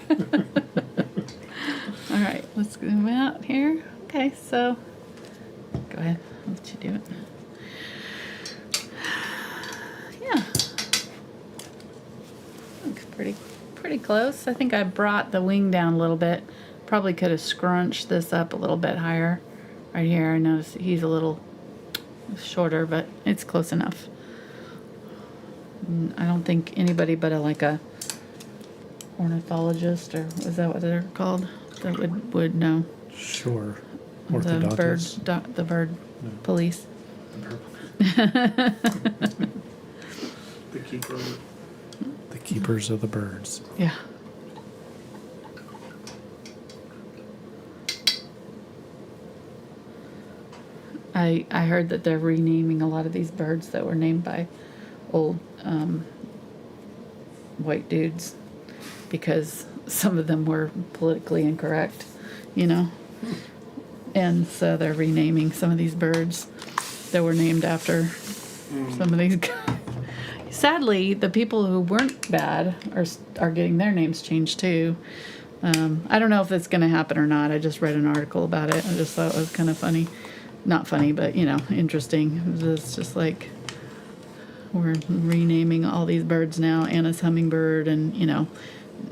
right, let's move out here. Okay, so go ahead. I'll let you do it. Yeah. Looks pretty close. I think I brought the wing down a little bit. Probably could have scrunched this up a little bit higher. Right here, I noticed he's a little shorter, but it's close enough. I don't think anybody but a ornithologist, or is that what they're called, that would know. Sure. The bird No. police. The keepers of the birds. Yeah. I heard that they're renaming a lot of these birds that were named by old white dudes because some of them were politically incorrect, and so they're renaming some of these birds that were named after some of these guys. Sadly, the people who weren't bad are getting their names changed too. I don't know if it's going to happen or not. I just read an article about it. I just thought it was kind of funny. Not funny, but, interesting. It's just like we're renaming all these birds now. Anna's hummingbird, and,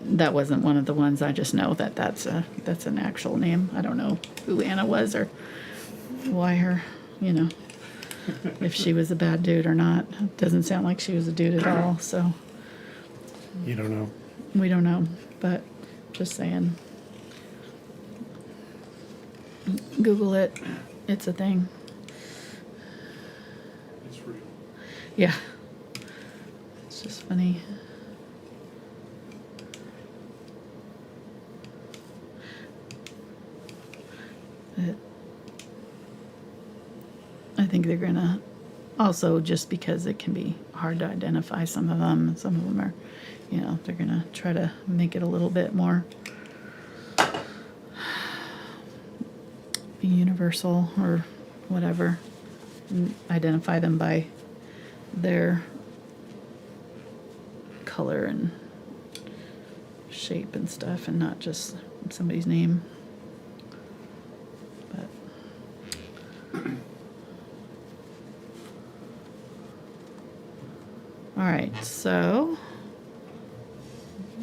that wasn't one of the ones. I just know that that's an actual name. I don't know who Anna was or why her, if she was a bad dude or not. It doesn't sound like she was a dude at all, so. You don't know. We don't know, but just saying. Google it. It's a thing. It's real. Yeah. It's just funny. I think they're gonna also, just because it can be hard to identify some of them are, they're gonna try to make it a little bit more universal or whatever, and identify them by their color and shape and stuff, and not just somebody's name. But all right, so I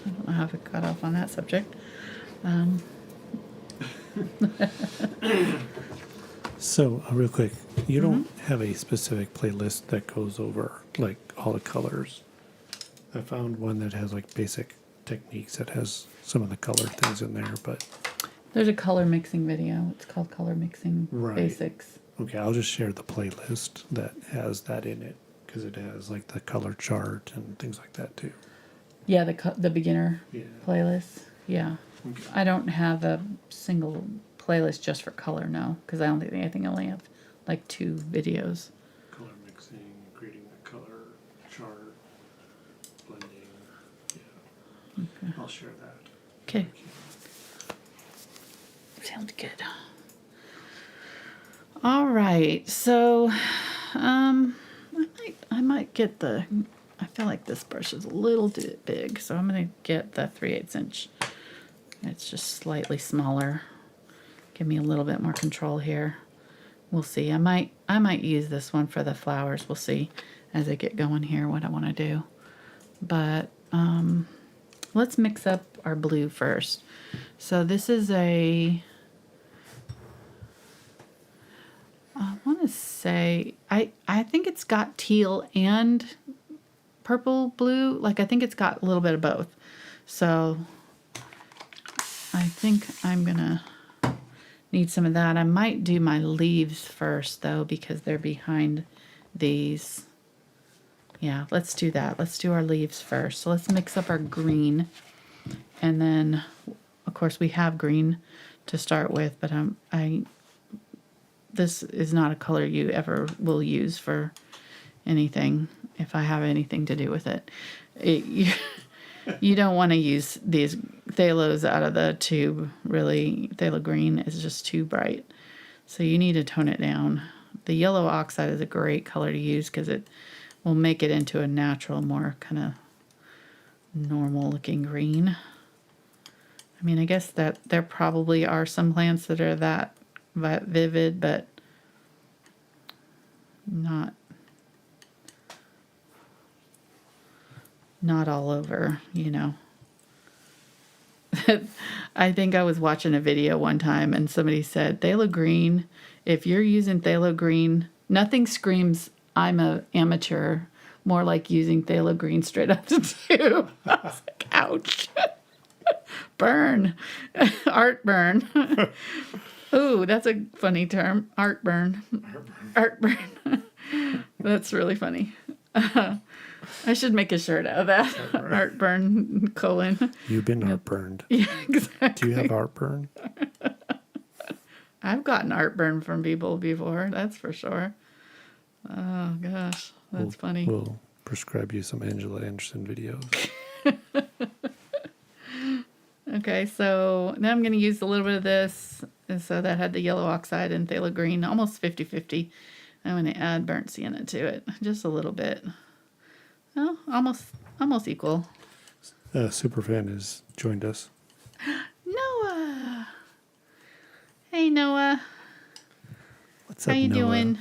don't know how I got off on that subject. So, real quick, you don't have a specific playlist that goes over like all the colors. I found one that has like basic techniques that has some of the colored things in there, but There's a color mixing video. It's called Color Mixing Right. Basics. okay, I'll just share the playlist that has that in it because it has like the color chart and things like that too. Yeah, the beginner Yeah. playlist. Yeah. Okay. I don't have a single playlist just for color, no, because I think I only have like 2 videos. Color mixing. I'll share that. Okay. Sounds good. All right, so I might get the. I feel like this brush is a little bit big, so I'm gonna get the 3/8 inch. It's just slightly smaller. Give me a little bit more control here. We'll see. I might use this one for the flowers. We'll see as I get going here what I want to do. But let's mix up our blue first. So this is a. I want to say I think it's got teal and purple blue. Like I think it's got a little bit of both. So I think I'm gonna need some of that. I might do my leaves first though because they're behind these. Yeah, let's do that. Let's do our leaves first. So let's mix up our green, and then of course we have green to start with, but this is not a color you ever will use for anything if I have anything to do with it. You don't want to use these phthalos out of the tube, really. Phthalo green is just too bright. So you need to tone it down. The yellow oxide is a great color to use because it will make it into a natural, more kind of normal looking green. I mean, I guess that there probably are some plants that are that vivid, but not all over, you know. I think I was watching a video one time and somebody said, phthalo green, if you're using phthalo green, nothing screams, I'm a amateur, more like using phthalo green straight up the tube. I was like, ouch. Burn. Art burn. Ooh, that's a funny term. Art burn. Art burn. That's really funny. I should make a shirt out of that. Art burn, colon. You've been art burned. Yeah, exactly. Do you have art burn? I've gotten art burn from people before, that's for sure. Oh, gosh. That's funny. We'll prescribe you some Angela Anderson videos. Okay, so now I'm going to use a little bit of this. And so that had the yellow oxide and phthalo green, almost 50-50. I'm going to add burnt sienna to it, just a little bit. Oh, almost equal. Superfan has joined us. Noah! Hey, Noah. What's up, How you Noah? doing?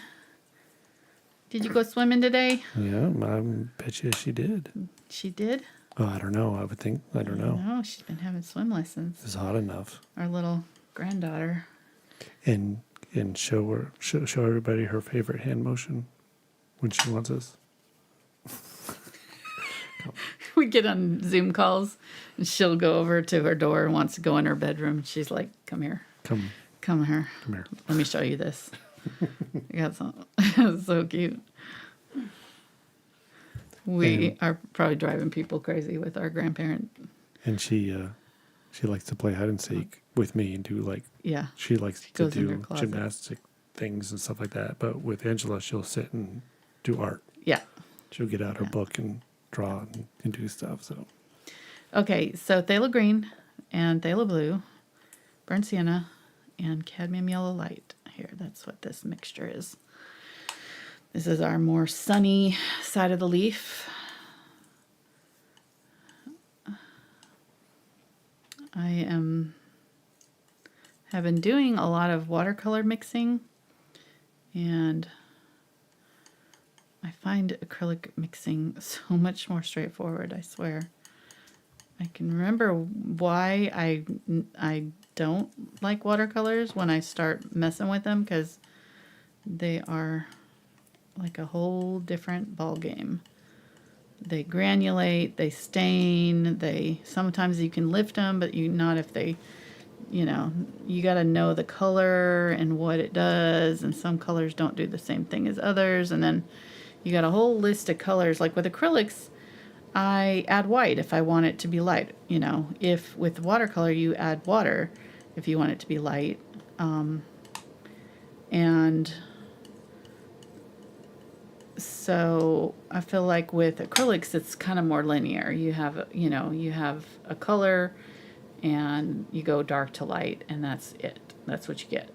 Did you go swimming today? Yeah, I bet you she did. She did? Oh, I don't know. I would think. I don't know. No, she's been having swim lessons. It's hot enough. Our little granddaughter. And show everybody her favorite hand motion when she wants us. We get on Zoom calls and she'll go over to her door and wants to go in her bedroom. She's like, come here. Come here. Let me show you this. I got some. So cute. We are probably driving people crazy with our grandparent. And she likes to play hide and seek with me and do she likes to goes in her do closet. gymnastic things and stuff like that. But with Angela, she'll sit and do art. Yeah. She'll get out her book and draw and do stuff. So. Okay, so phthalo green and phthalo blue, burnt sienna, and cadmium yellow light. Here, that's what this mixture is. This is our more sunny side of the leaf. I have been doing a lot of watercolor mixing, and I find acrylic mixing so much more straightforward, I swear. I can remember why I don't like watercolors when I start messing with them, because they are like a whole different ball game. They granulate, they stain, sometimes you can lift them, but not if they, you got to know the color and what it does, and some colors don't do the same thing as others, and then you got a whole list of colors. Like with acrylics, I add white if I want it to be light. If with watercolor you add water if you want it to be light. And So I feel like with acrylics, it's kind of more linear. You have, you have a color and you go dark to light, and that's it. That's what you get.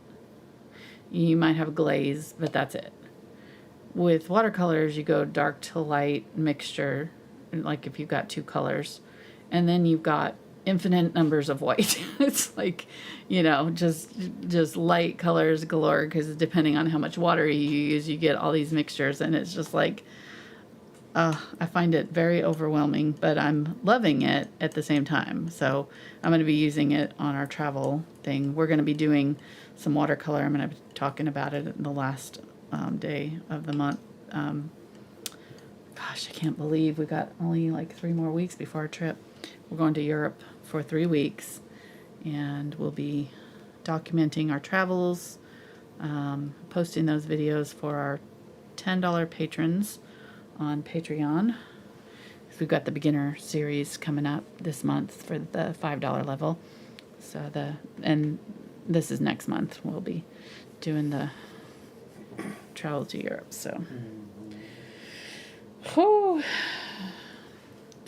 You might have a glaze, but that's it. With watercolors, you go dark to light mixture, like if you've got two colors, and then you've got infinite numbers of white. It's like, just light colors galore, because depending on how much water you use, you get all these mixtures, and it's just like, I find it very overwhelming, but I'm loving it at the same time. So I'm going to be using it on our travel thing. We're going to be doing some watercolor. I'm going to be talking about it in the last day of the month. Gosh, I can't believe we got only like 3 more weeks before our trip. We're going to Europe for 3 weeks, and we'll be documenting our travels, posting those videos for our $10 patrons on Patreon. We've got the beginner series coming up this month for the $5 level. And this is next month. We'll be doing the travel to Europe. So, it's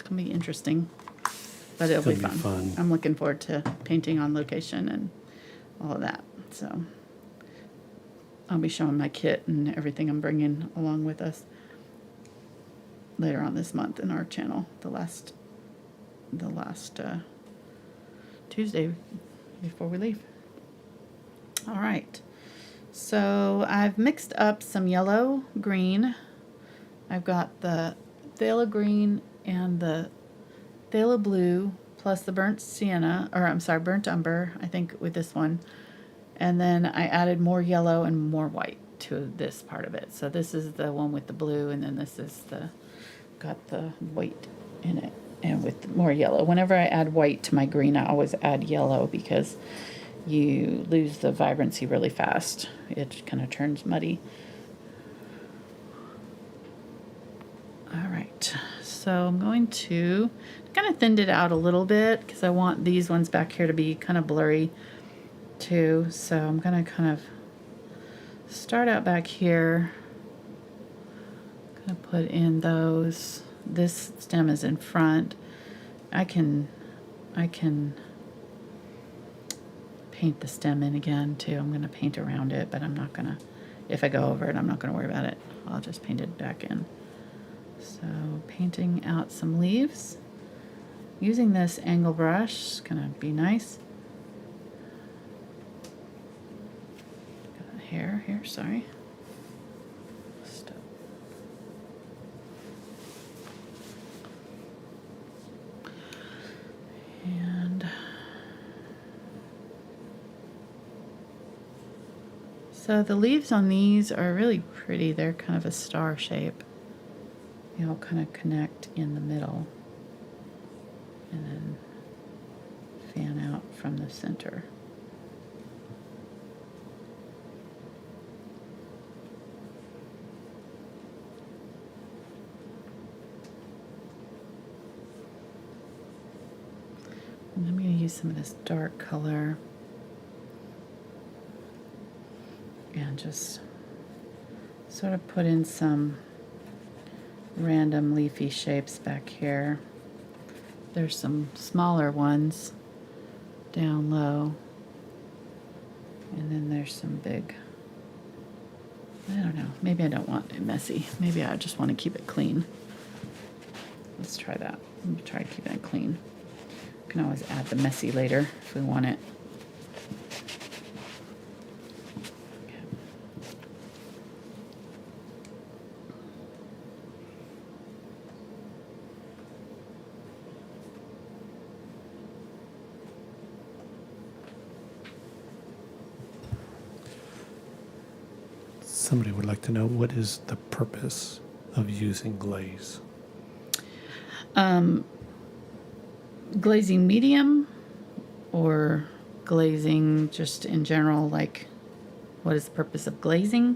gonna be interesting, but it'll be fun. I'm looking forward to painting on location and all of that. So, I'll be showing my kit and everything I'm bringing along with us later on this month in our channel, the last Tuesday before we leave. All right, so I've mixed up some yellow green. I've got the phthalo green and the phthalo blue plus the burnt sienna, or I'm sorry, burnt umber, I think, with this one. And then I added more yellow and more white to this part of it. So this is the one with the blue, and then this is got the white in it, and with more yellow. Whenever I add white to my green, I always add yellow, because you lose the vibrancy really fast. It kind of turns muddy. All right, so I'm going to kind of thinned it out a little bit, because I want these ones back here to be kind of blurry too. So I'm going to kind of start out back here. Gonna put in those. This stem is in front. I can paint the stem in again too. I'm gonna paint around it, but I'm not gonna, if I go over it, I'm not gonna worry about it. I'll just paint it back in. So painting out some leaves. Using this angle brush is gonna be nice. Got a hair here, sorry. And so the leaves on these are really pretty. They're kind of a star shape. They all kind of connect in the middle and then fan out from the center. And I'm going to use some of this dark color and just sort of put in some random leafy shapes back here. There's some smaller ones down low, and then there's some big, I don't know, maybe I don't want it messy. Maybe I just want to keep it clean. Let's try that. I'm going to try keeping it clean. Can always add the messy later if we want it. Okay. Somebody would like to know, what is the purpose of using glaze? Glazing medium or glazing just in general, like what is the purpose of glazing?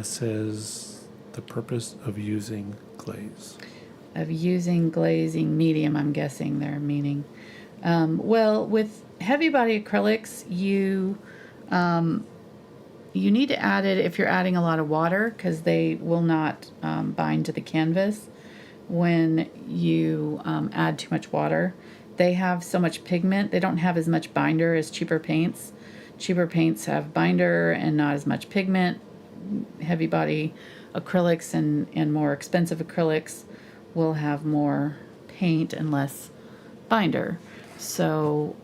Says the purpose of using glaze. Of using glazing medium, I'm guessing they're meaning. Well, with heavy body acrylics, you you need to add it if you're adding a lot of water, because they will not bind to the canvas when you add too much water. They have so much pigment, they don't have as much binder as cheaper paints. Cheaper paints have binder and not as much pigment. Heavy body acrylics and more expensive acrylics will have more paint and less binder. So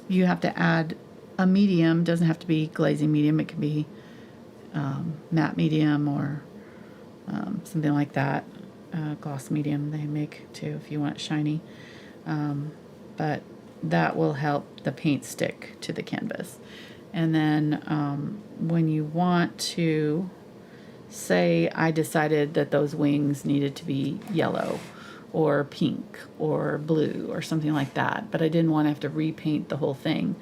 you have to add a medium. Doesn't have to be glazing medium. It can be matte medium or something like that. Gloss medium they make too if you want it shiny. But that will help the paint stick to the canvas. And then when you want to, say I decided that those wings needed to be yellow or pink or blue or something like that, but I didn't want to have to repaint the whole thing,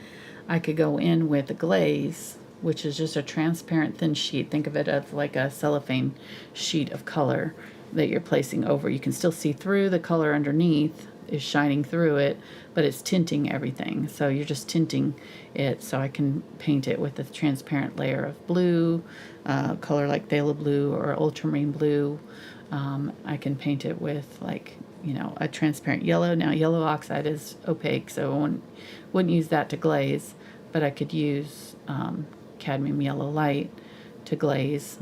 I could go in with a glaze, which is just a transparent thin sheet. Think of it as like a cellophane sheet of color that you're placing over. You can still see through the color underneath is shining through it, but it's tinting everything. So you're just tinting it. So I can paint it with a transparent layer of blue, color like Phthalo blue or Ultramarine blue. I can paint it with, like, you know, a transparent yellow. Now yellow oxide is opaque, so I wouldn't use that to glaze, but I could use cadmium yellow light to glaze.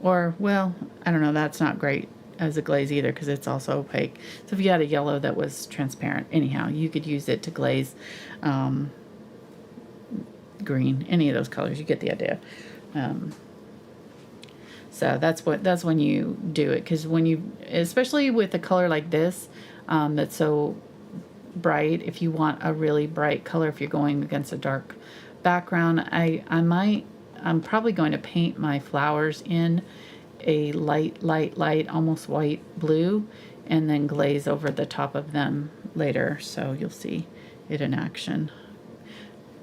Or, well, I don't know, that's not great as a glaze either because it's also opaque. So if you had a yellow that was transparent, anyhow, you could use it to glaze green, any of those colors. You get the idea. So that's when you do it, because when you, especially with a color like this that's so bright, if you want a really bright color, if you're going against a dark background, I'm probably going to paint my flowers in a light, almost white blue, and then glaze over the top of them later, so you'll see it in action.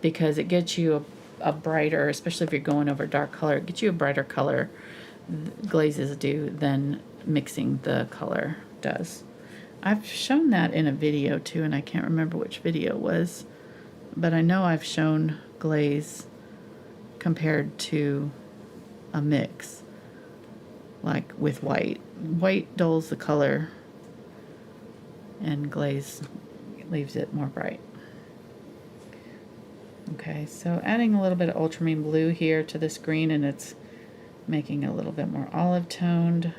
Because it gets you a brighter, especially if you're going over dark color, it gets you a brighter color, glazes do, than mixing the color does. I've shown that in a video too, and I can't remember which video it was, but I know I've shown glaze compared to a mix, like with white. White dulls the color and glaze leaves it more bright. Okay, so adding a little bit of ultramarine blue here to this green, and it's making it a little bit more olive toned.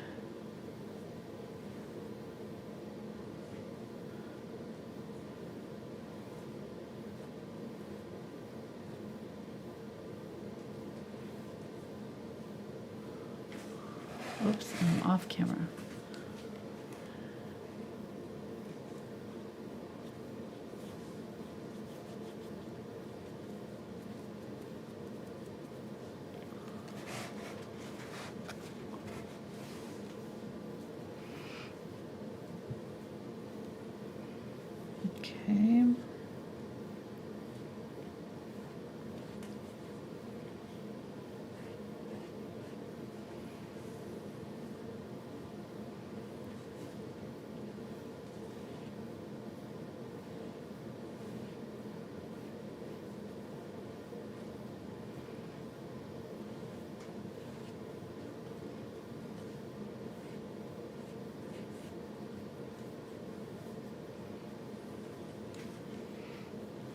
Oops, I'm off camera. Okay.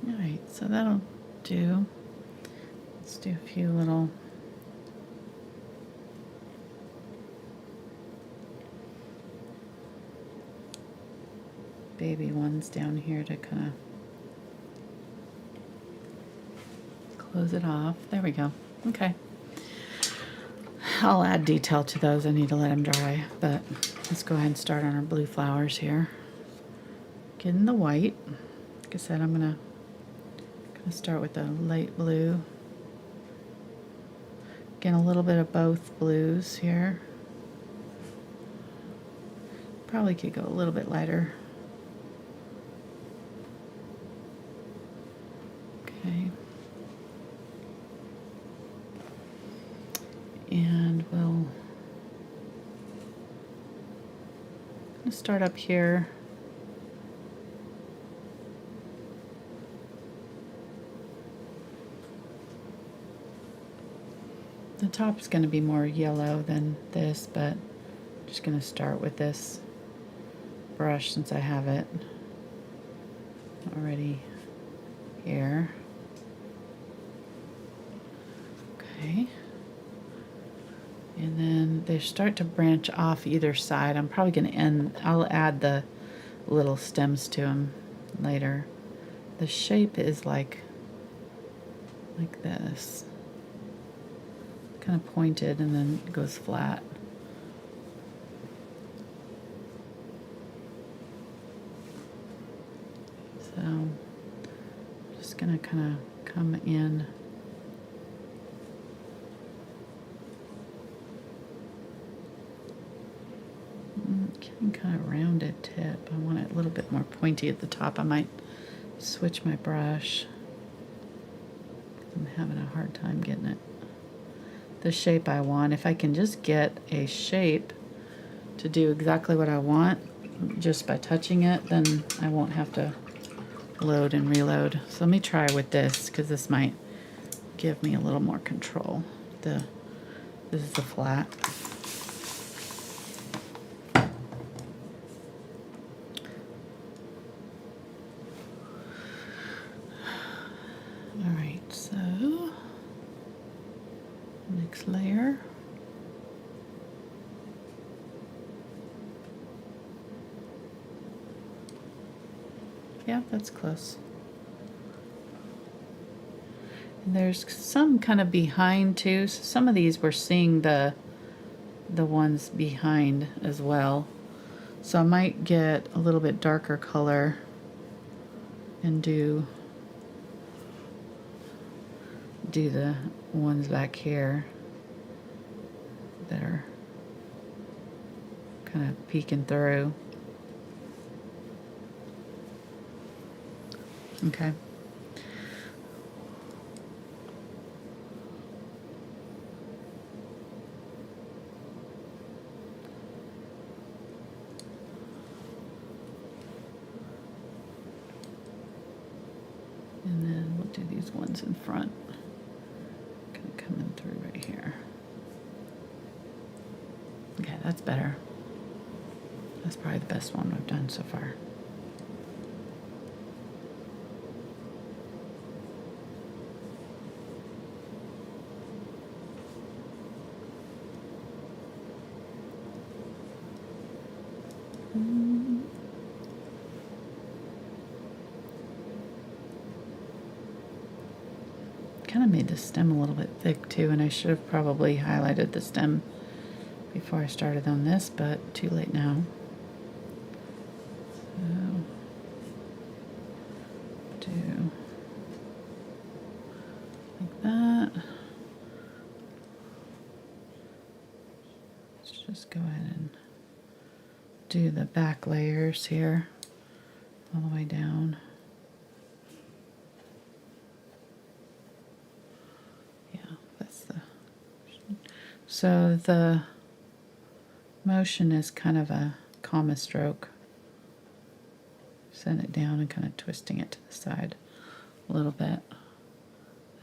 Alright, so that'll do. Let's do a few little baby ones down here to kind of close it off. There we go. Okay. I'll add detail to those. I need to let them dry, but let's go ahead and start on our blue flowers here. Getting the white. Like I said, I'm gonna start with the light blue. Again, a little bit of both blues here. Probably could go a little bit lighter. Okay. And we'll start up here. The top's going to be more yellow than this, but I'm just going to start with this brush since I have it already here. Okay. And then they start to branch off either side. I'm probably going to I'll add the little stems to them later. The shape is like this. Kind of pointed and then it goes flat. So I'm just going to kind of come in. Getting kind of rounded tip. I want it a little bit more pointy at the top. I might switch my brush. I'm having a hard time getting it the shape I want. If I can just get a shape to do exactly what I want just by touching it, then I won't have to load and reload. So let me try with this because this might give me a little more control. This is the flat. Alright, so next layer. Yeah, that's close. And there's some kind of behind too. So some of these we're seeing the ones behind as well. So I might get a little bit darker color and do the ones back here that are kind of peeking through. Okay. And then we'll do these ones in front. Kind of coming through right here. Okay, that's better. That's probably the best one I've done so far. Kind of made the stem a little bit thick too, and I should have probably highlighted the stem before I started on this, but too late now. So, do like that. Let's just go ahead and do the back layers here all the way down. So the motion is kind of a comma stroke. Send it down and kind of twisting it to the side a little bit.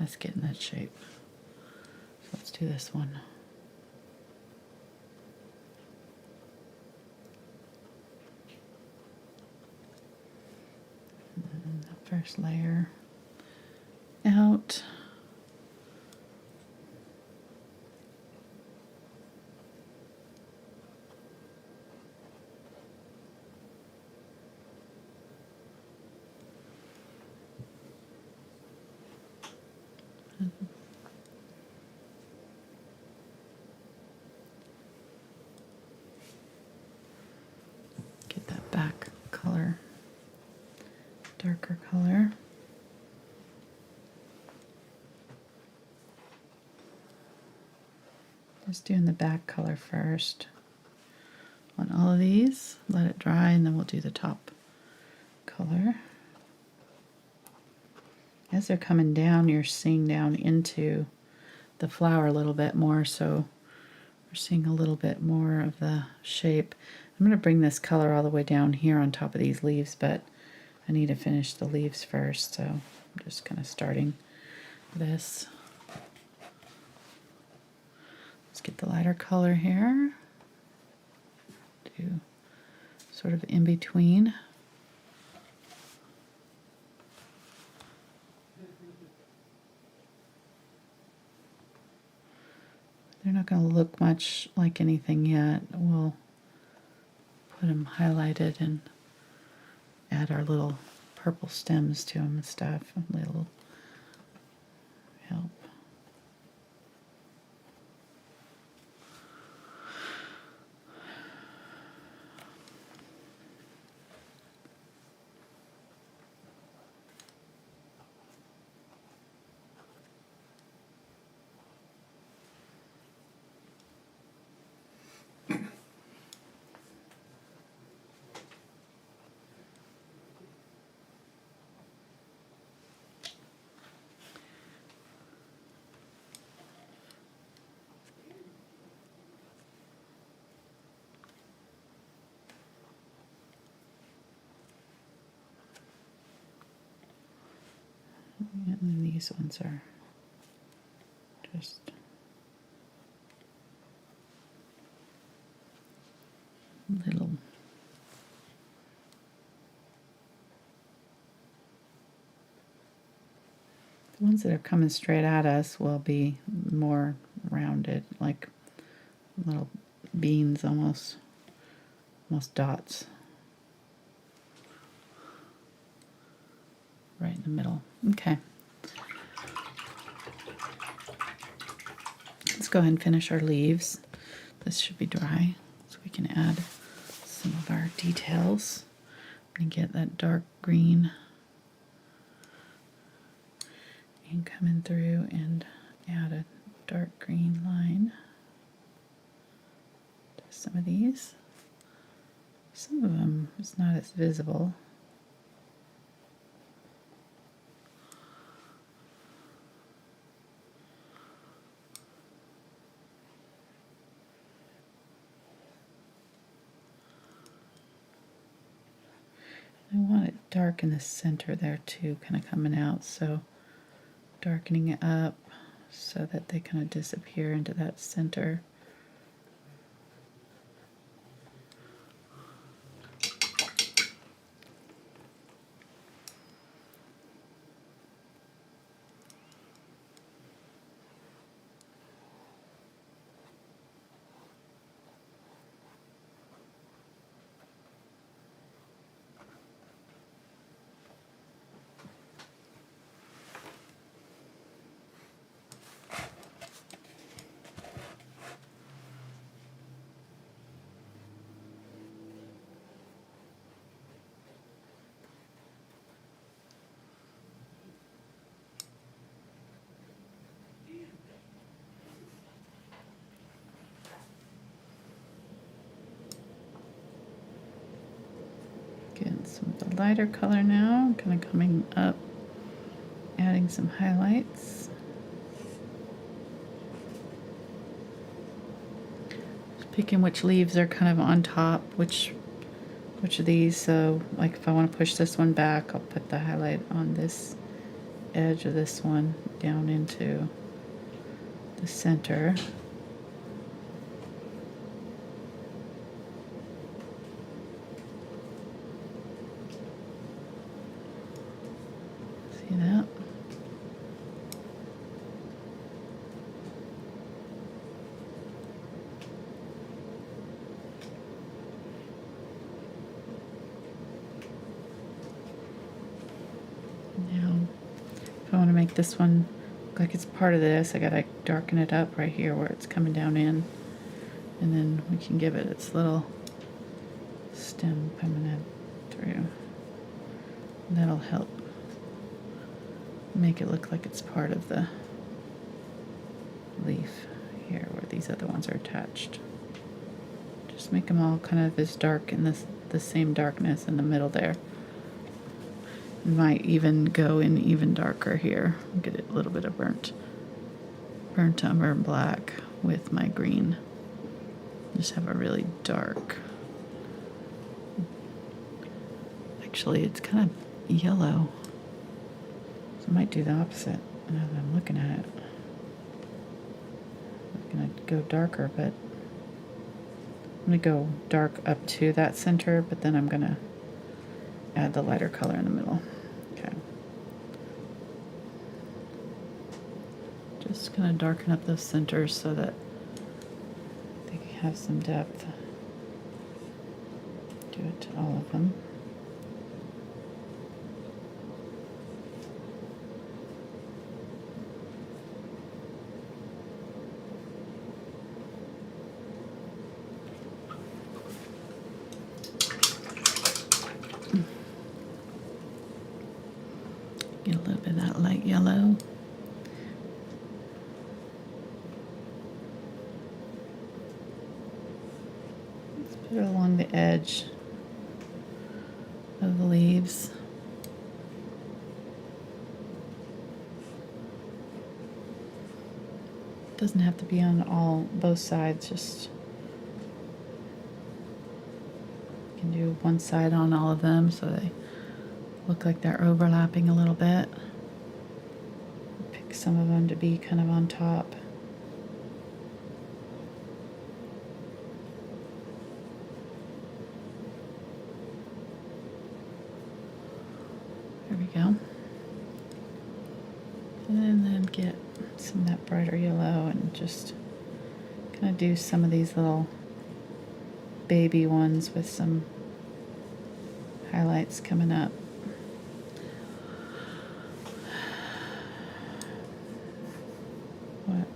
That's getting that shape. So let's do this one. And the first layer out. Get that back color, darker color. Just doing the back color first on all of these. Let it dry and then we'll do the top color. As they're coming down, you're seeing down into the flower a little bit more, so we're seeing a little bit more of the shape. I'm going to bring this color all the way down here on top of these leaves, but I need to finish the leaves first, so I'm just kind of starting this. get the lighter color here. Do sort of in between. They're not going to look much like anything yet. We'll put them highlighted and add our little purple stems to them and stuff. A little help. And then these ones are just little. The ones that are coming straight at us will be more rounded, like little beans almost dots. Right in the middle. Okay. Let's go ahead and finish our leaves. This should be dry, so we can add some of our details. I'm going to get that dark green and coming through and add a dark green line to some of these. Some of them is not as visible. I want it dark in the center there too, kind of coming out, so darkening it up so that they kind of disappear into that center. Getting some of the lighter color now, kind of coming up, adding some highlights. Just picking which leaves are kind of on top, which of these. So like if I want to push this one back, I'll put the highlight on this edge of this one down into the center. See that? Now, if I want to make this one look like it's part of this, I gotta darken it up right here where it's coming down in, and then we can give it its little stem coming in through. And that'll help make it look like it's part of the leaf here where these other ones are attached. Just make them all kind of as dark in the same darkness in the middle there. Might even go in even darker here. Get it a little bit of burnt umber black with my green. Just have a really dark. Actually, it's kind of yellow. So I might do the opposite now that I'm looking at it. gonna go darker, but I'm gonna go dark up to that center, but then I'm gonna add the lighter color in the middle. Okay. Just gonna darken up those centers so that they have some depth. Do it to all of them. Get a little bit of that light yellow. Let's put it along the edge of the leaves. Doesn't have to be on both sides, just you can do one side on all of them so they look like they're overlapping a little bit. Pick some of them to be kind of on top. There we go. And then get some of that brighter yellow and just kind of do some of these little baby ones with some highlights coming up. What?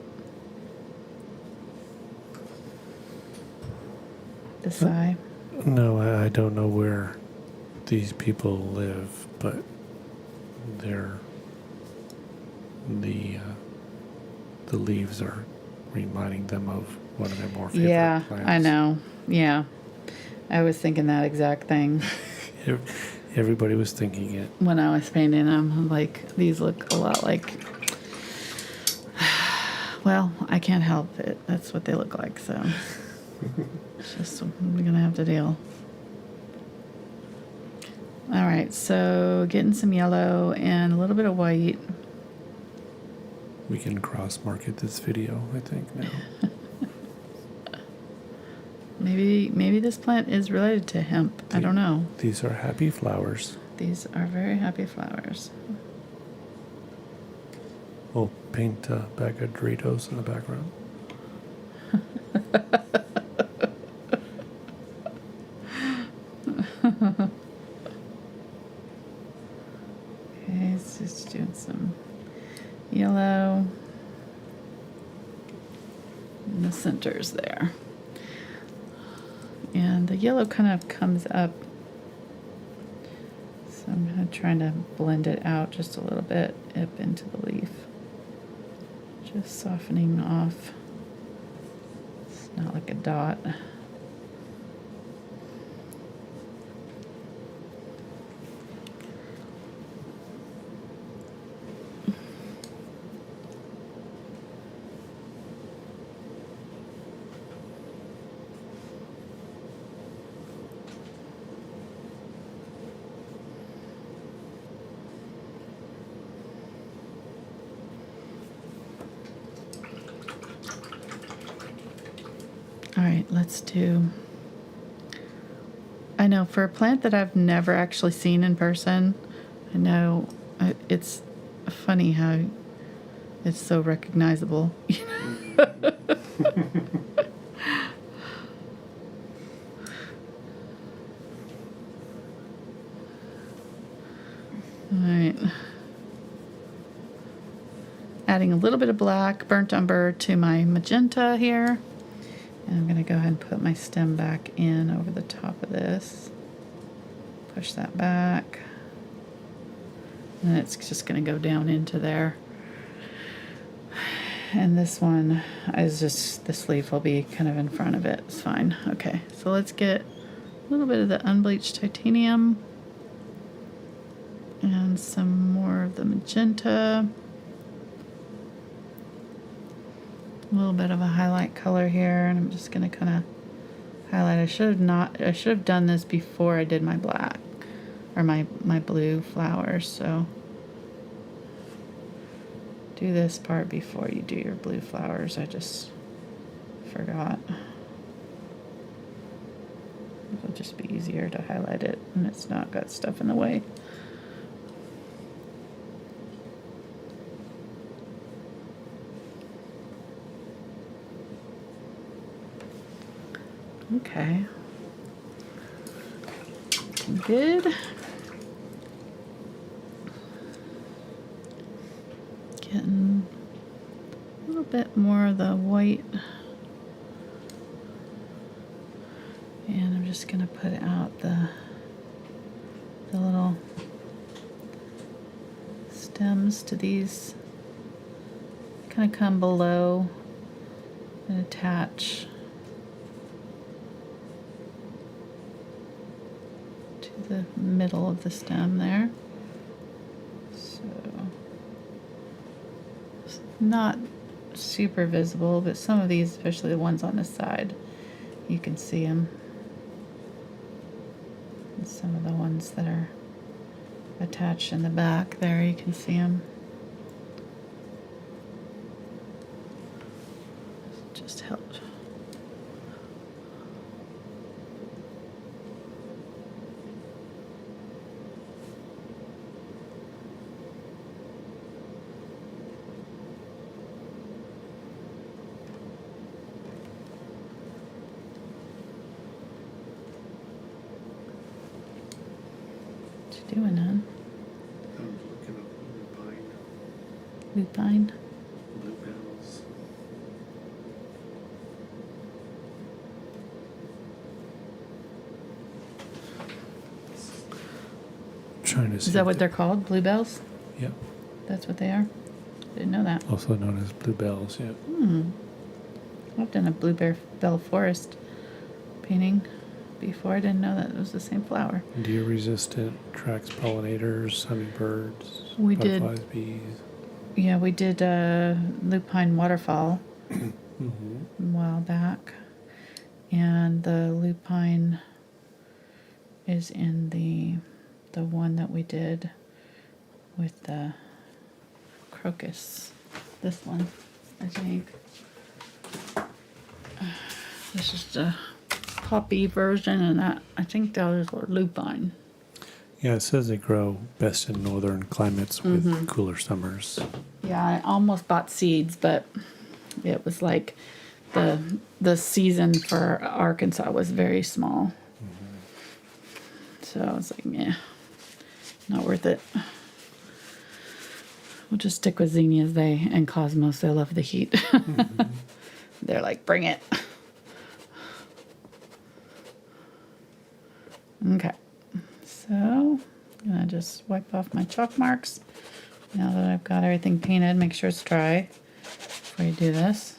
This eye? No, I don't know where these people live, but they're the leaves are reminding them of one of their more favorite Yeah, plants. I know. Yeah. I was thinking that exact thing Everybody was thinking it. when I was painting them. I'm like, these look a lot like, well, I can't help it. That's what they look like, so it's just we're gonna have to deal. All right, so getting some yellow and a little bit of white. We can cross-market this video, I think, now. Maybe this plant is related to hemp. I don't know. These are happy flowers. These are very happy flowers. We'll paint a bag of Doritos in the background. Okay, it's just doing some yellow in the centers there. And the yellow kind of comes up, so I'm kind of trying to blend it out just a little bit up into the leaf. Just softening off. It's not like a dot. All right, let's do, I know for a plant that I've never actually seen in person, I know it's funny how it's so recognizable. All right. Adding a little bit of black burnt umber to my magenta here. And I'm going to go ahead and put my stem back in over the top of this. Push that back. And it's just going to go down into there. And this one is just, this leaf will be kind of in front of it. It's fine. Okay, so let's get a little bit of the unbleached titanium. And some more of the magenta. A little bit of a highlight color here, and I'm just going to kind of highlight. I should have done this before I did my black or my blue flowers, so do this part before you do your blue flowers. I just forgot. It'll just be easier to highlight it and it's not got stuff in the way. Okay. Good. Getting a little bit more of the white. And I'm just going to put out the little stems to these. Kind of come below and attach to the middle of the stem there. So it's not super visible, but some of these, especially the ones on the side, you can see them. And some of the ones that are attached in the back there, you can see them. Just helped. Doing that. I was looking up Lupine. bluebells. Trying to see. Is that what they're called? Bluebells? Yeah. That's what they are? Didn't know that. Also known as bluebells. Yeah. I've done a bluebell forest painting before. I didn't know that it was the same flower. Deer resistant, attracts pollinators, hummingbirds, We did- butterflies, bees. Yeah, we did lupine waterfall Mm-hmm. a while back. And the lupine is in the one that we did with the crocus. This one, I think. This is the poppy version, and that I think those were lupine. Yeah, it says they grow best in northern climates with cooler summers. Yeah, I almost bought seeds, but it was like the season for Arkansas was very small. So I was like, yeah, not worth it. We'll just stick with zinnias and cosmos. They love the heat. They're like, bring it. Okay, so I'm gonna just wipe off my chalk marks now that I've got everything painted. Make sure it's dry before you do this.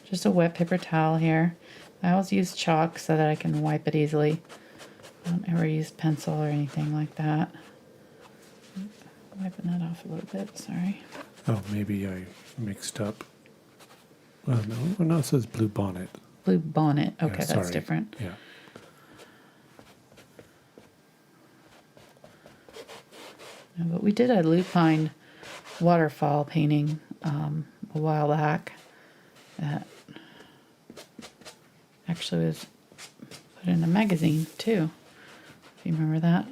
Just a wet paper towel here. I always use chalk so that I can wipe it easily. I don't ever use pencil or anything like that. Wiping that off a little bit, sorry. Oh, maybe I mixed up. Well, no, it says bluebonnet. Bluebonnet, okay, Yeah, that's sorry. different. Yeah. Yeah, but we did a lupine waterfall painting a while back that actually was put in a magazine too. If you remember that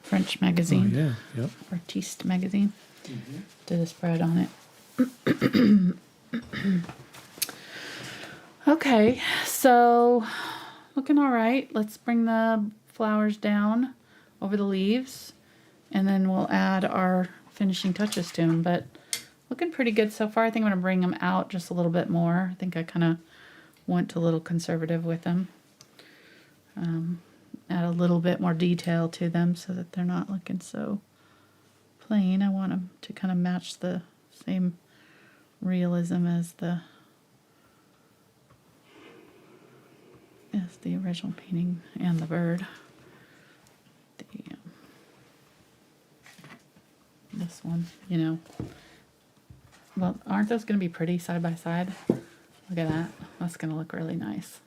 French magazine, Oh, yeah. Yep. Artiste magazine. Did a spread on it. Okay, so looking all right. Let's bring the flowers down over the leaves, and then we'll add our finishing touches to them. But looking pretty good so far. I think I'm going to bring them out just a little bit more. I think I kind of went a little conservative with them. Add a little bit more detail to them so that they're not looking so plain. I want them to kind of match the same realism as the original painting and the bird. This one, you know. Well, aren't those going to be pretty side by side? Look at that. That's going to look really nice.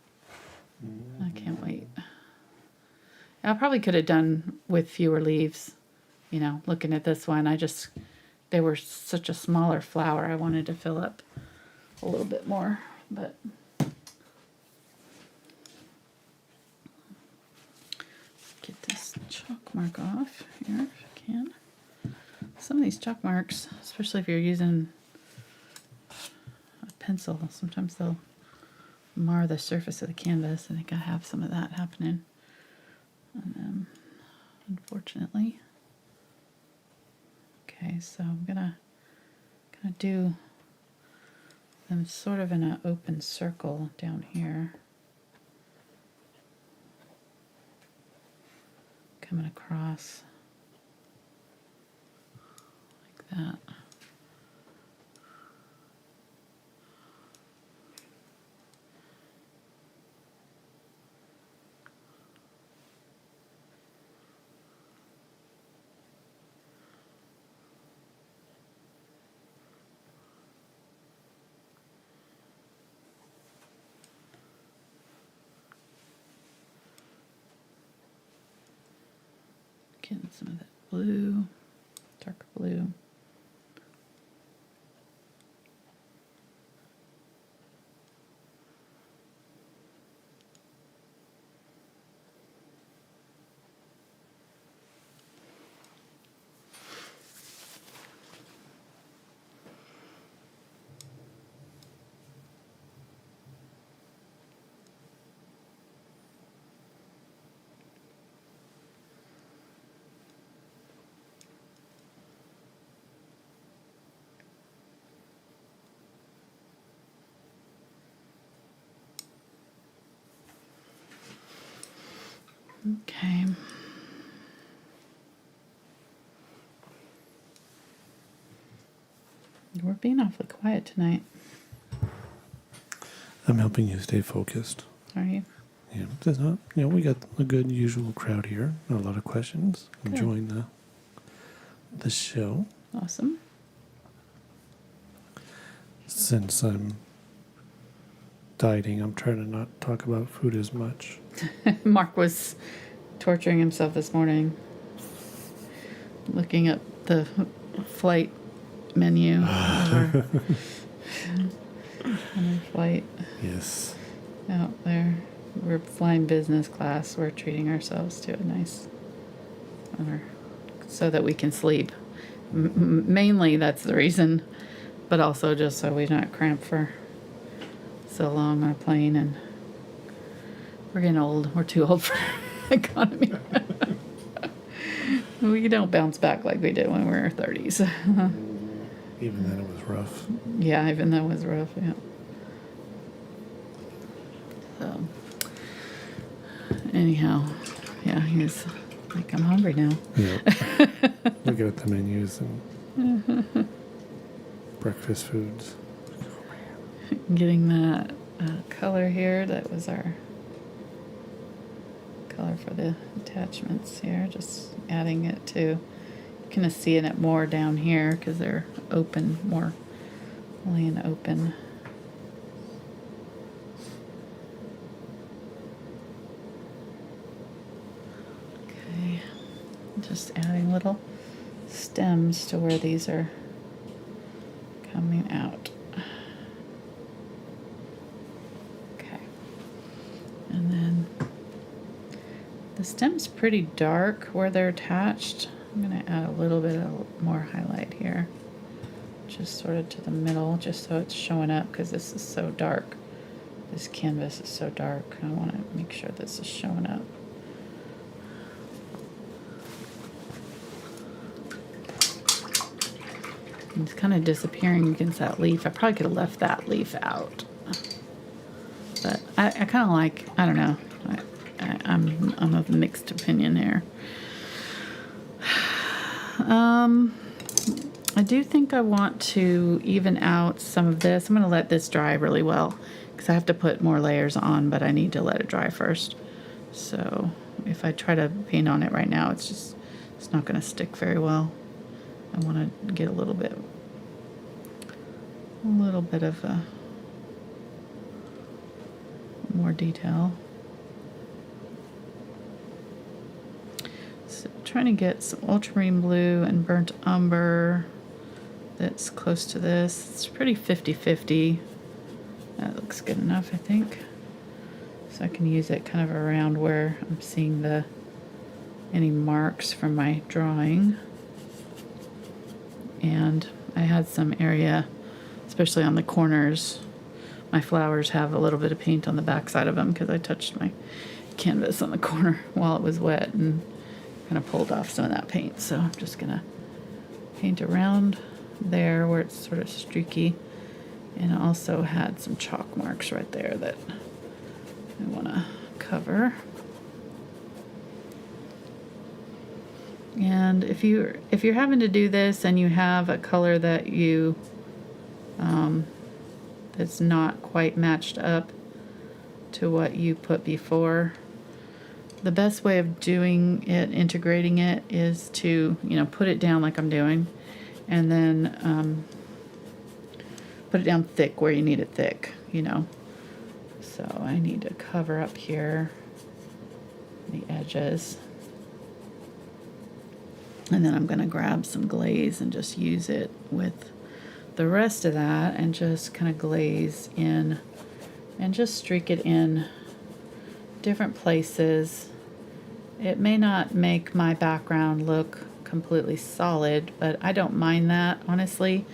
I can't wait. I probably could have done with fewer leaves. You know, looking at this one, they were such a smaller flower. I wanted to fill up a little bit more but get this chalk mark off here if I can. Some of these chalk marks, especially if you're using a pencil, sometimes they'll mar the surface of the canvas. I think I have some of that happening, unfortunately. Okay, so I'm gonna do them sort of in an open circle down here, coming across like that. Getting some of that blue, dark blue. Okay. We're being awfully quiet tonight. I'm helping you stay focused. Are you? Yeah, there's not. We got a good usual crowd here. Not a lot of questions. Good. Enjoying the show. Awesome. Since I'm dieting, I'm trying to not talk about food as much. Mark was torturing himself this morning, looking up the flight menu of our flight Yes. out there. We're flying business class. We're treating ourselves to a nice dinner so that we can sleep. Mainly that's the reason, but also just so we're not cramped for so long on a plane. And we're getting old. We're too old for economy. We don't bounce back like we did when we were 30s. Even then, it was rough. Yeah, even that was rough. Yeah. So, anyhow, yeah, he's like, I'm hungry now. Yeah. Looking at the menus and breakfast foods. Getting that color here. That was our color for the attachments here. Just adding it to. Kind of seeing it more down here because they're open, more laying open. Okay, just adding little stems to where these are coming out. Okay, and then the stem's pretty dark where they're attached. I'm going to add a little bit of more highlight here, just sort of to the middle, just so it's showing up because this is so dark. This canvas is so dark. I want to make sure this is showing up. And it's kind of disappearing against that leaf. I probably could have left that leaf out. But I kind of like, I don't know. I'm of a mixed opinion here. I do think I want to even out some of this. I'm going to let this dry really well because I have to put more layers on, but I need to let it dry first. So if I try to paint on it right now, it's not going to stick very well. I want to get a little bit of more detail. So trying to get some ultramarine blue and burnt umber that's close to this. It's pretty 50-50. That looks good enough, I think. So I can use it kind of around where I'm seeing any marks from my drawing. And I had some area, especially on the corners. My flowers have a little bit of paint on the back side of them because I touched my canvas on the corner while it was wet and kind of pulled off some of that paint. So I'm just gonna paint around there where it's sort of streaky. And I also had some chalk marks right there that I want to cover. And if you're having to do this and you have a color that you that's not quite matched up to what you put before, the best way of doing it, integrating it, is to, put it down like I'm doing, and then put it down thick where you need it thick, So I need to cover up here the edges. And then I'm going to grab some glaze and just use it with the rest of that and just kind of glaze in and just streak it in different places. It may not make my background look completely solid, but I don't mind that, honestly.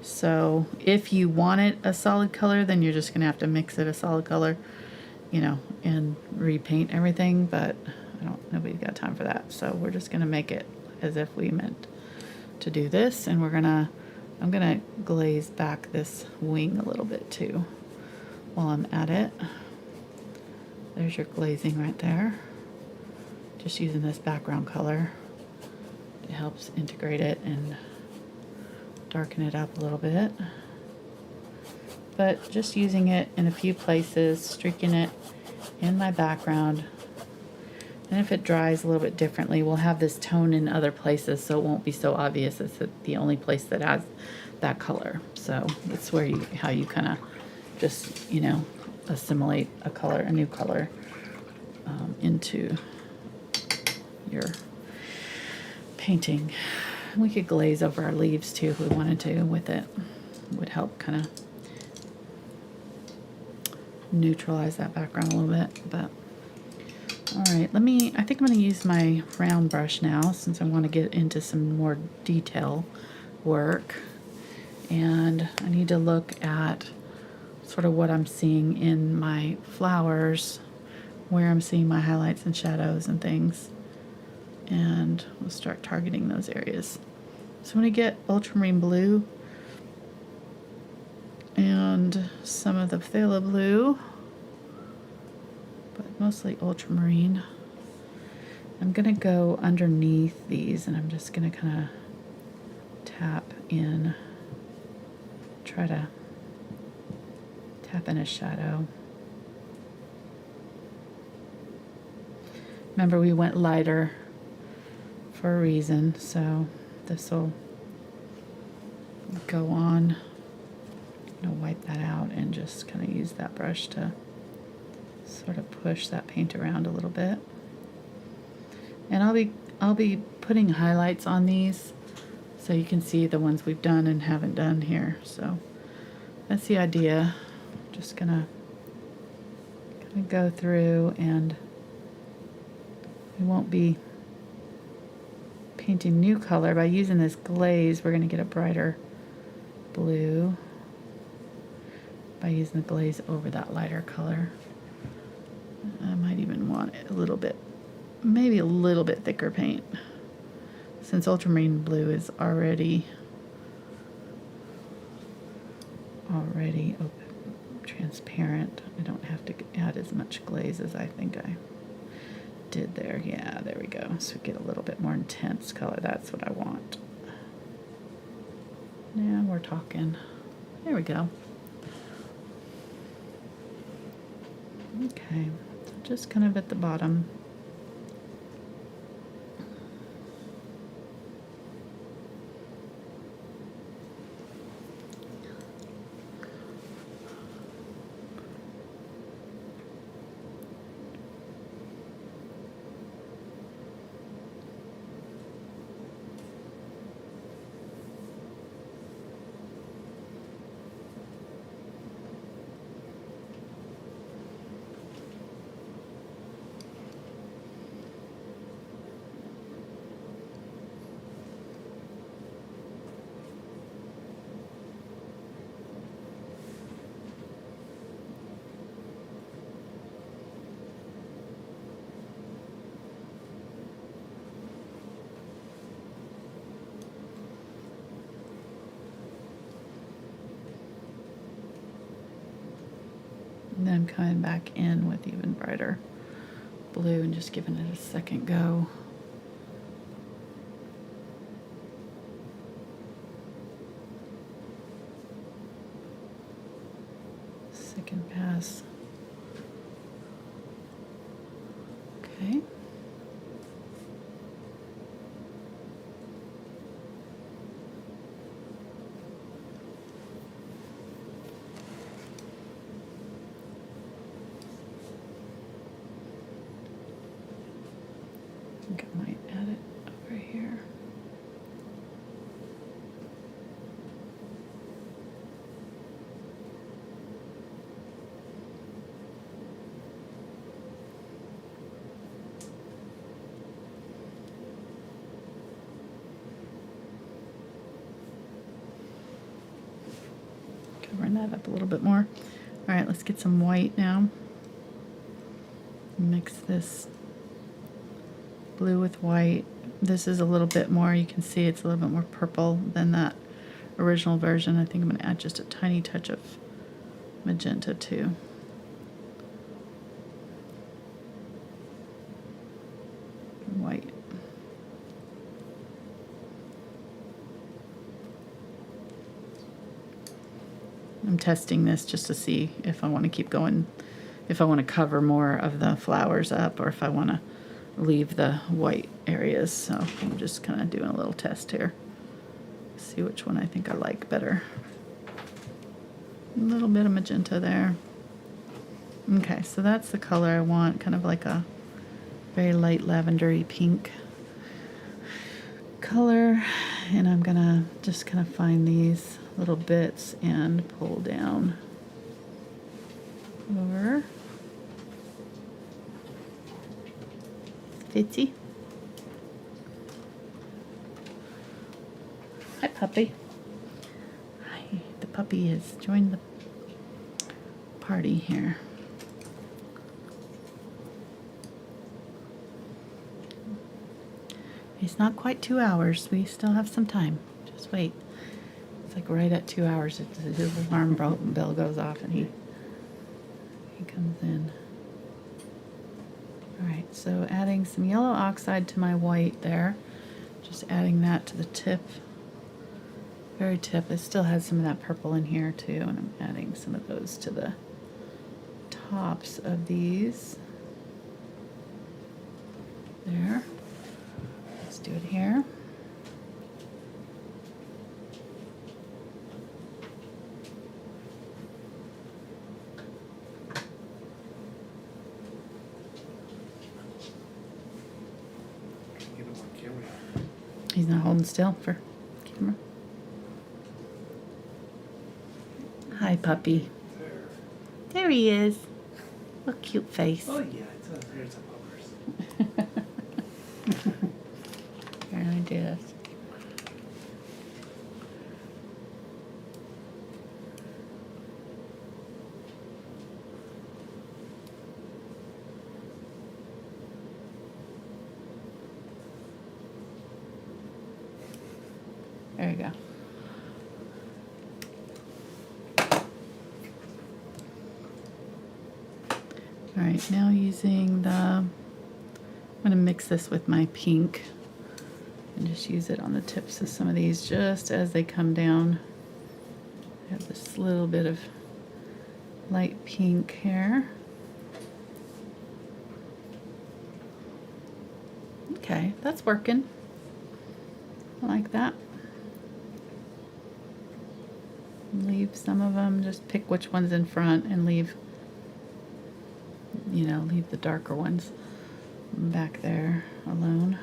So if you want it a solid color, then you're just going to have to mix it a solid color, and repaint everything, but nobody's got time for that. So we're just going to make it as if we meant to do this, and I'm gonna glaze back this wing a little bit too while I'm at it. There's your glazing right there. Just using this background color. It helps integrate it and darken it up a little bit. But just using it in a few places, streaking it in my background. And if it dries a little bit differently, we'll have this tone in other places, so it won't be so obvious it's the only place that has that color. So that's how you kind of just, assimilate a new color into your painting. We could glaze over our leaves too if we wanted to with it. It would help kind of neutralize that background a little bit, but all right, I think I'm going to use my round brush now since I want to get into some more detail work. And I need to look at sort of what I'm seeing in my flowers, where I'm seeing my highlights and shadows and things. And we'll start targeting those areas. So I'm going to get Ultramarine Blue and some of the Phthalo Blue, but mostly ultramarine. I'm going to go underneath these and I'm just going to kind of tap in, try to tap in a shadow. Remember, we went lighter for a reason, so this will go on. I'm going to wipe that out and just kind of use that brush to sort of push that paint around a little bit. And I'll be putting highlights on these so you can see the ones we've done and haven't done here. So that's the idea. Just gonna go through, and we won't be painting new color. By using this glaze, we're gonna get a brighter blue by using the glaze over that lighter color. I might even want it a little bit, maybe a little bit thicker paint, since Ultramarine Blue is already open, transparent. I don't have to add as much glaze as I think I did there. Yeah, there we go. So we get a little bit more intense color. That's what I want. Yeah, we're talking. There we go. Okay, so just kind of at the bottom. I'm coming back in with even brighter blue and just giving it a second go. Second pass. Okay. I think I might add it over here. Covering that up a little bit more. All right, let's get some white now. Mix this blue with white. This is a little bit more, you can see it's a little bit more purple than that original version. I think I'm going to add just a tiny touch of magenta too. White. I'm testing this just to see if I want to keep going, if I want to cover more of the flowers up or if I want to leave the white areas. So I'm just kind of doing a little test here. See which one I think I like better. A little bit of magenta there. Okay, so that's the color I want, kind of like a very light lavendery pink color. And I'm gonna just kind of find these little bits and pull down over. Fitzy. Hi, puppy. Hi, the puppy has joined the party here. It's not quite 2 hours. We still have some time. Just wait. It's like right at 2 hours, his alarm bell goes off and he comes in. All right, so adding some yellow oxide to my white there. Just adding that to the tip. Very tip. It still has some of that purple in here too, and I'm adding some of those to the tops of these. There. Let's do it here. He's not holding still for camera. Hi, puppy. There he is. What cute face. Oh yeah, there's a bubblers. Here, let me do this. There you go. All right, now using I'm going to mix this with my pink and just use it on the tips of some of these just as they come down. I have this little bit of light pink here. Okay, that's working. I like that. Leave some of them, just pick which one's in front and leave, you know, leave the darker ones back there alone.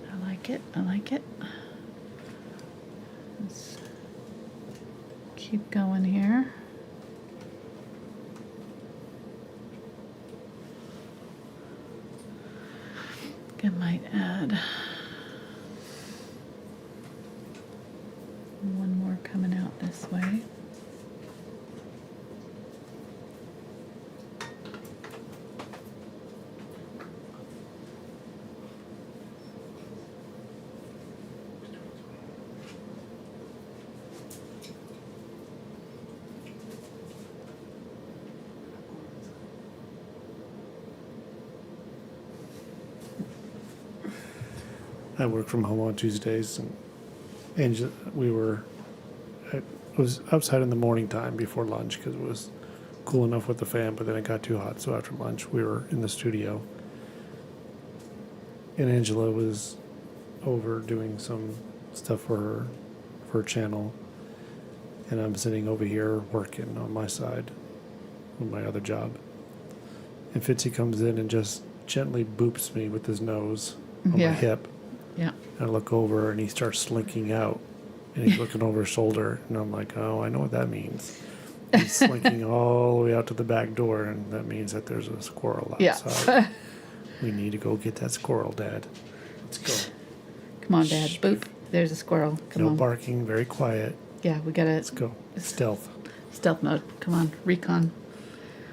I like it, I like it. Let's keep going here. I might add one more coming out this way. I work from home on Tuesdays, and it was outside in the morning time before lunch because it was cool enough with the fan, but then it got too hot. So after lunch, we were in the studio, and Angela was over doing some stuff for her channel, and I'm sitting over here working on my side with my other job. And Fitzy comes in and just gently boops me with his nose on Yeah. my hip. Yeah. And I look over and he starts slinking out. And he's looking over his shoulder. And I'm like, oh, I know what that means. He's slinking all the way out to the back door. And that means that there's a squirrel outside. Yeah. We need to go get that squirrel, Dad. Let's go. Come on, Dad. Boop. There's a squirrel. Come No on. barking, very quiet. Yeah, we got Let's it. go. Stealth. Stealth mode. Come on. Recon.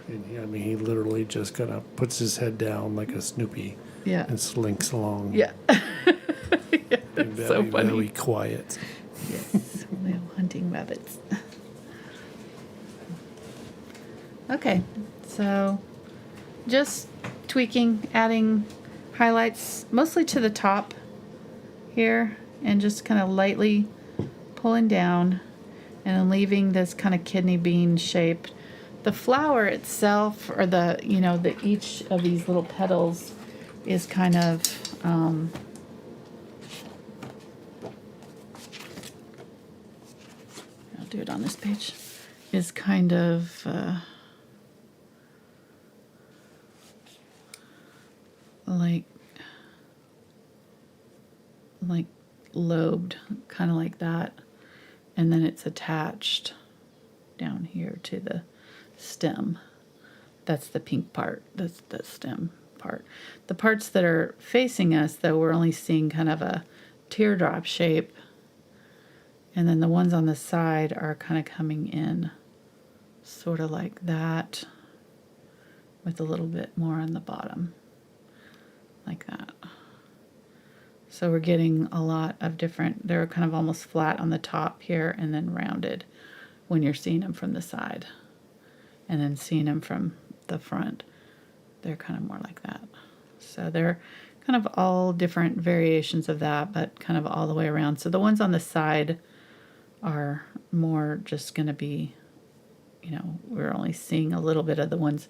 And he literally just kind of puts his head down like a Snoopy Yeah. and slinks along. Yeah. Yeah, And that's so funny. very quiet. Yes. Little hunting rabbits. Okay. So just tweaking, adding highlights mostly to the top here and just kind of lightly pulling down and then leaving this kind of kidney bean shape. The flower itself, or each of these little petals is kind of I'll do it on this page, is kind of like lobed, kind of like that, and then it's attached down here to the stem. That's the pink part. That's the stem part. The parts that are facing us, though, we're only seeing kind of a teardrop shape, and then the ones on the side are kind of coming in sort of like that with a little bit more on the bottom, like that. So we're getting a lot of different, they're kind of almost flat on the top here and then rounded when you're seeing them from the side. And then seeing them from the front, they're kind of more like that. So they're kind of all different variations of that, but kind of all the way around. So the ones on the side are more just going to be, we're only seeing a little bit of the ones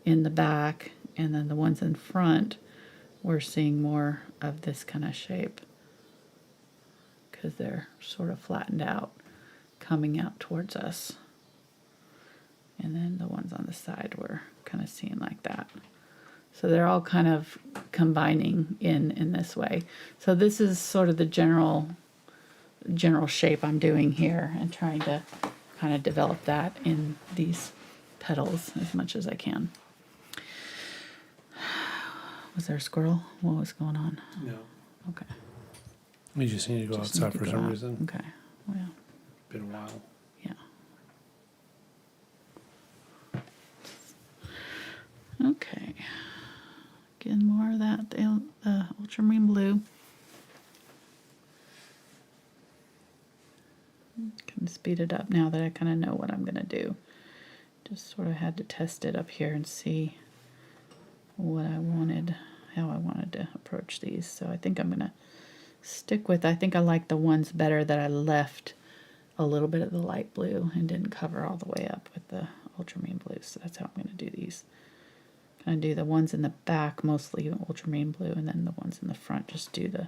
in the back, and then the ones in front, we're seeing more of this kind of shape because they're sort of flattened out, coming out towards us. And then the ones on the side we're kind of seeing like that. So they're all kind of combining in this way. So this is sort of the general shape I'm doing here and trying to kind of develop that in these petals as much as I can. Was there a squirrel? What was going on? No. Okay. We just need to go Just need outside to for go some out. reason. Okay. Well, Been a while. yeah. Okay. Getting more of that, the Ultramarine Blue. Can speed it up now that I kind of know what I'm going to do. Just sort of had to test it up here and see what I wanted, how I wanted to approach these. So I think I'm going to stick with, I think I like the ones better that I left a little bit of the light blue and didn't cover all the way up with the Ultramarine Blue. So that's how I'm going to do these. Kind of do the ones in the back, mostly Ultramarine Blue, and then the ones in the front, just do the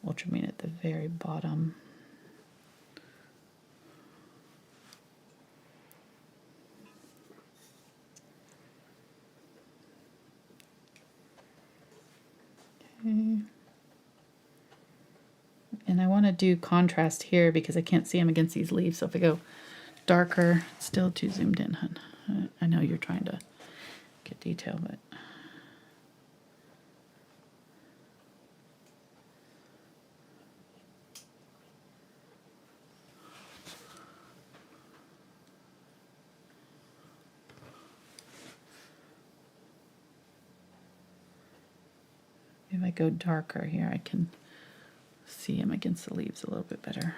Ultramarine at the very bottom. Okay. And I want to do contrast here because I can't see them against these leaves. So if I go darker, it's still too zoomed in, hun. I know you're trying to get detail, but if I go darker here, I can see them against the leaves a little bit better.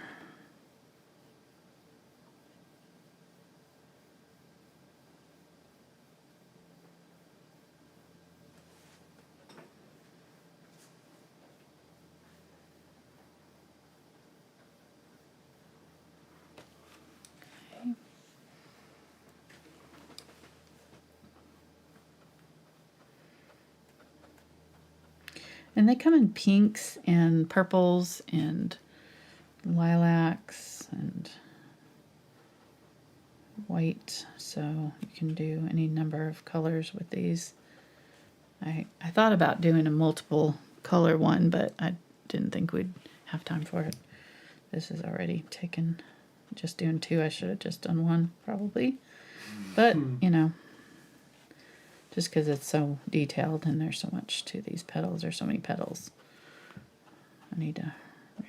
And they come in pinks and purples and lilacs and white, so you can do any number of colors with these. I thought about doing a multiple color one, but I didn't think we'd have time for it. This is already taken, just doing two. I should have just done one probably, but you know, just because it's so detailed and there's so much to these petals, there's so many petals. I need to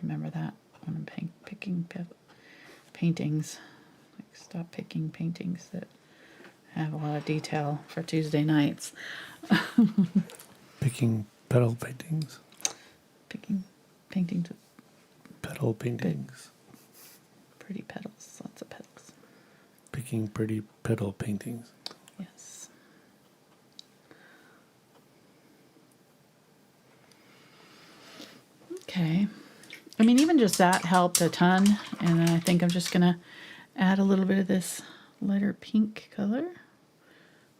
remember that when I'm picking paintings. Like, stop picking paintings that have a lot of detail for Tuesday nights. Picking petal paintings. Picking paintings with Petal paintings. pretty petals, lots of petals. Picking pretty petal paintings. Yes. Okay. I mean, even just that helped a ton. And then I think I'm just going to add a little bit of this lighter pink color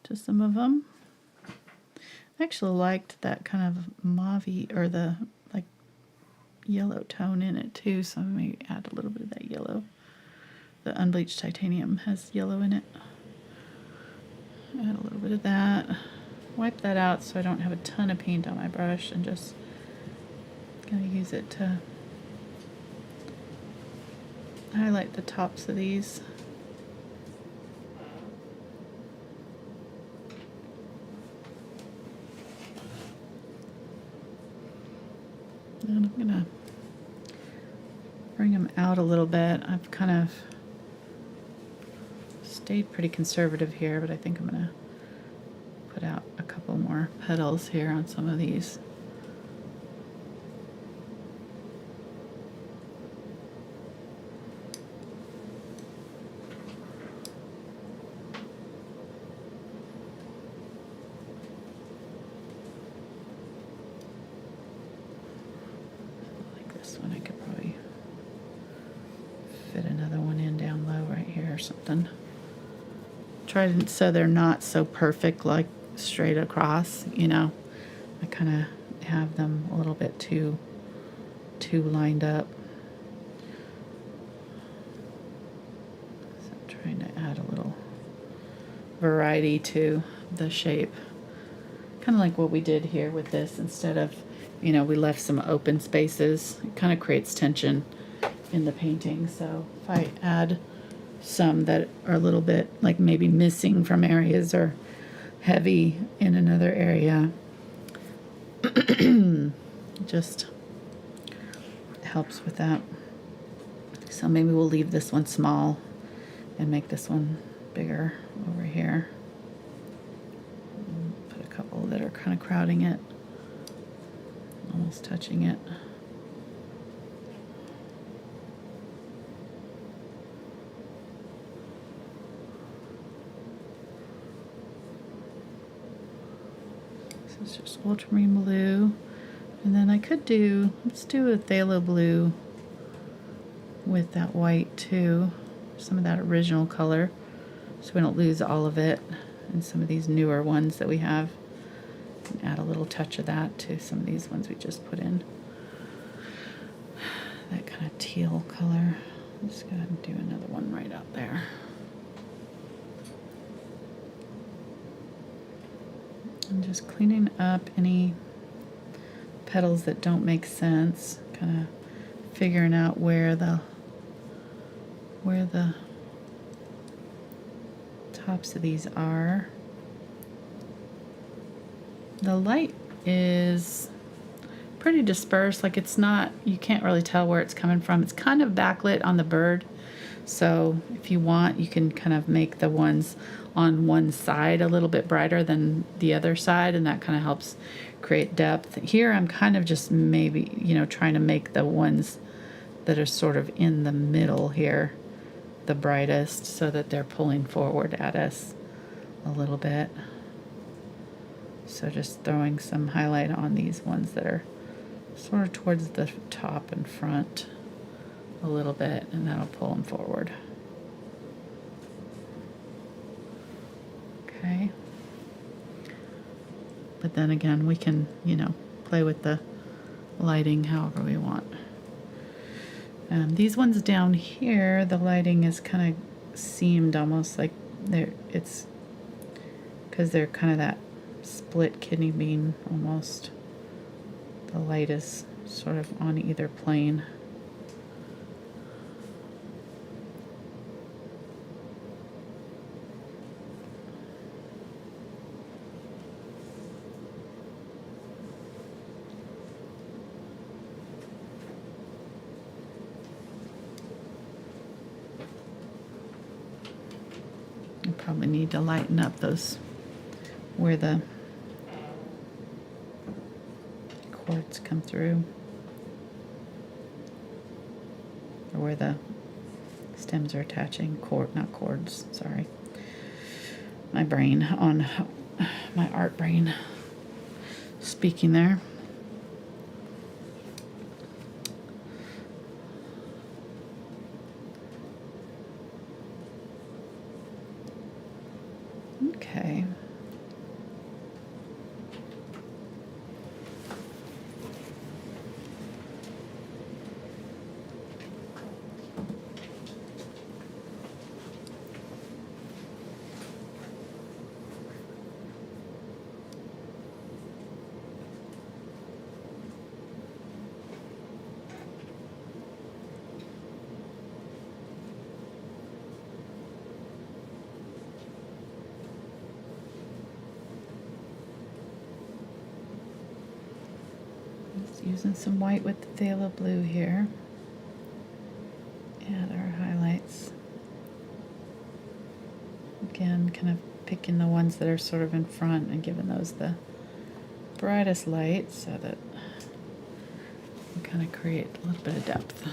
to some of them. I actually liked that kind of mauve or the like yellow tone in it too. So maybe add a little bit of that yellow. The Unbleached Titanium has yellow in it. Add a little bit of that. Wipe that out so I don't have a ton of paint on my brush, and just gonna use it to highlight the tops of these. And I'm gonna bring them out a little bit. I've kind of stayed pretty conservative here, but I think I'm gonna put out a couple more petals here on some of these. Like this one, I could probably fit another one in down low right here or something. Try to, so they're not so perfect like straight across, you know. I kind of have them a little bit too lined up. So I'm trying to add a little variety to the shape. Kind of like what we did here with this. Instead of, you know, we left some open spaces. It kind of creates tension in the painting. So if I add some that are a little bit like maybe missing from areas or heavy in another area, just helps with that. So maybe we'll leave this one small and make this one bigger over here. Put a couple that are kind of crowding it, almost touching it. This is just Ultramarine Blue. And then I could do, let's do a Phthalo blue with that white too. Some of that original color, so we don't lose all of it. And some of these newer ones that we have. And add a little touch of that to some of these ones we just put in. That kind of teal color. Let's go ahead and do another one right out there. And just cleaning up any petals that don't make sense, kind of figuring out where the tops of these are. The light is pretty dispersed, like it's not, you can't really tell where it's coming from. It's kind of backlit on the bird, so if you want, you can kind of make the ones on one side a little bit brighter than the other side, and that kind of helps create depth. Here I'm kind of just maybe, you know, trying to make the ones that are sort of in the middle here the brightest, so that they're pulling forward at us a little bit. So just throwing some highlight on these ones that are sort of towards the top and front a little bit, and that'll pull them forward. Okay. But then again, we can, you know, play with the lighting however we want. These ones down here, the lighting is kind of seamed almost like it's because they're kind of that split kidney bean almost. The light is sort of on either plane. I probably need to lighten up those where the cords come through, or where the stems are attaching. Not cords, sorry. My brain on my art brain speaking there. Okay. Using some white with the phthalo blue here. Add our highlights. Again, kind of picking the ones that are sort of in front and giving those the brightest light so that we kind of create a little bit of depth.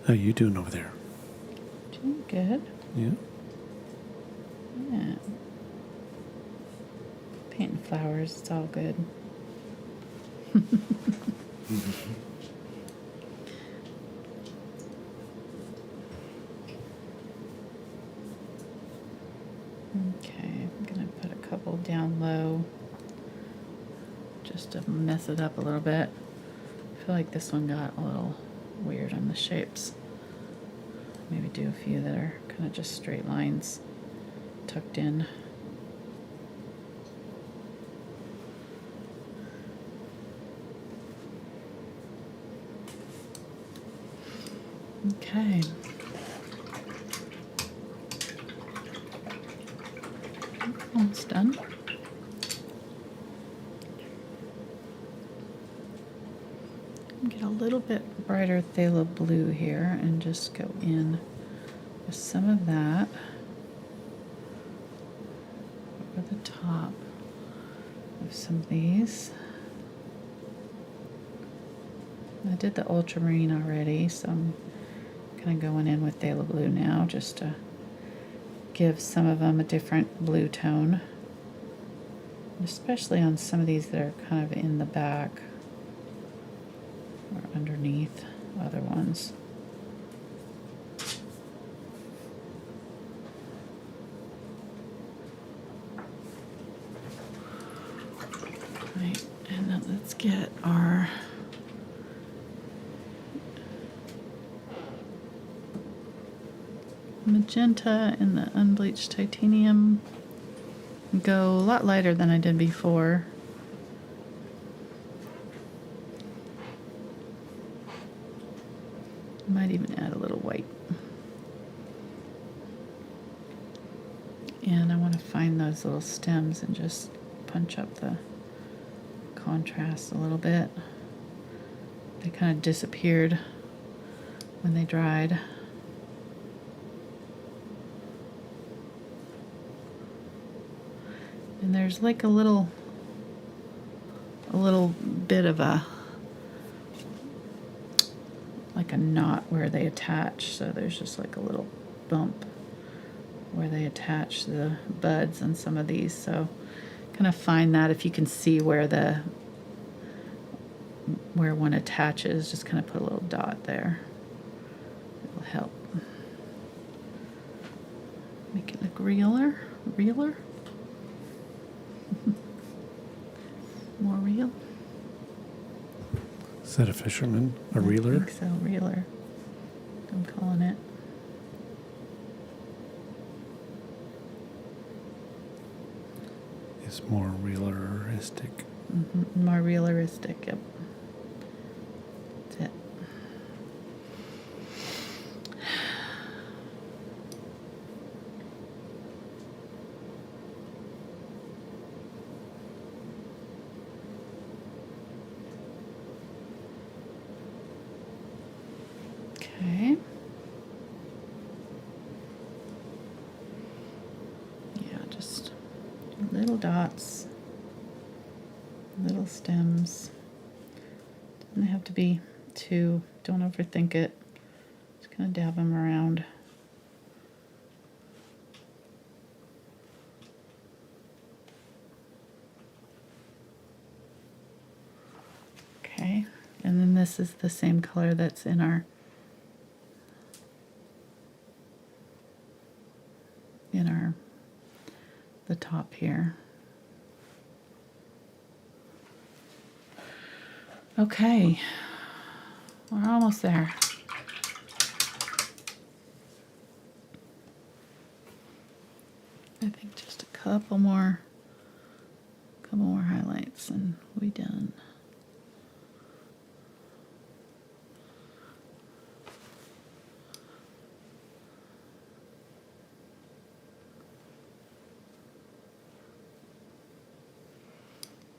How you doing over there? Doing good. Yeah. Yeah. Painting flowers, it's all good. Okay, I'm gonna put a couple down low just to mess it up a little bit. I feel like this one got a little weird on the shapes. Maybe do a few that are kind of just straight lines tucked in. Okay. Almost done. Get a little bit brighter phthalo blue here and just go in with some of that over the top of some of these. I did the ultramarine already, so I'm kind of going in with phthalo blue now just to give some of them a different blue tone, especially on some of these that are kind of in the back or underneath other ones. Right, and then let's get our magenta and the unbleached titanium. Go a lot lighter than I did before. Might even add a little white. And I want to find those little stems and just punch up the contrast a little bit. They kind of disappeared when they dried. And there's like a little bit of a knot where they attach, so there's just like a little bump where they attach the buds on some of these. So kind of find that if you can see where one attaches, just kind of put a little dot there. It'll help make it look realer. Is that a fisherman? A I reeler? think so, reeler. I'm calling it. It's more realeristic. More realistic, yep. That's it. Okay. Yeah, just little dots, little stems. Doesn't have to be too, don't overthink it. Just kind of dab them around. Okay, and then this is the same color that's in our the top here. Okay, we're almost there. I think just a couple more highlights and we'll be done.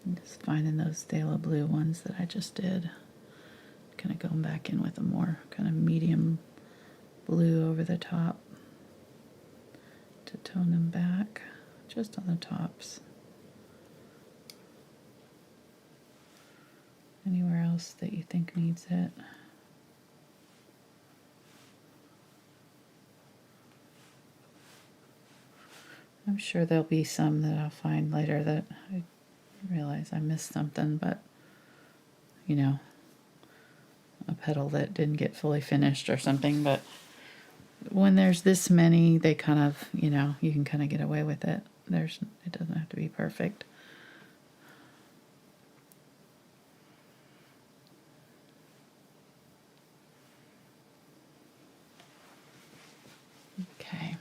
I'm just finding those phthalo blue ones that I just did. Kind of going back in with a more kind of medium blue over the top to tone them back, just on the tops. Anywhere else that you think needs it. I'm sure there'll be some that I'll find later that I realize I missed something, but you know, a petal that didn't get fully finished or something. But when there's this many, they kind of, you know, you can kind of get away with it. It doesn't have to be perfect. Okay.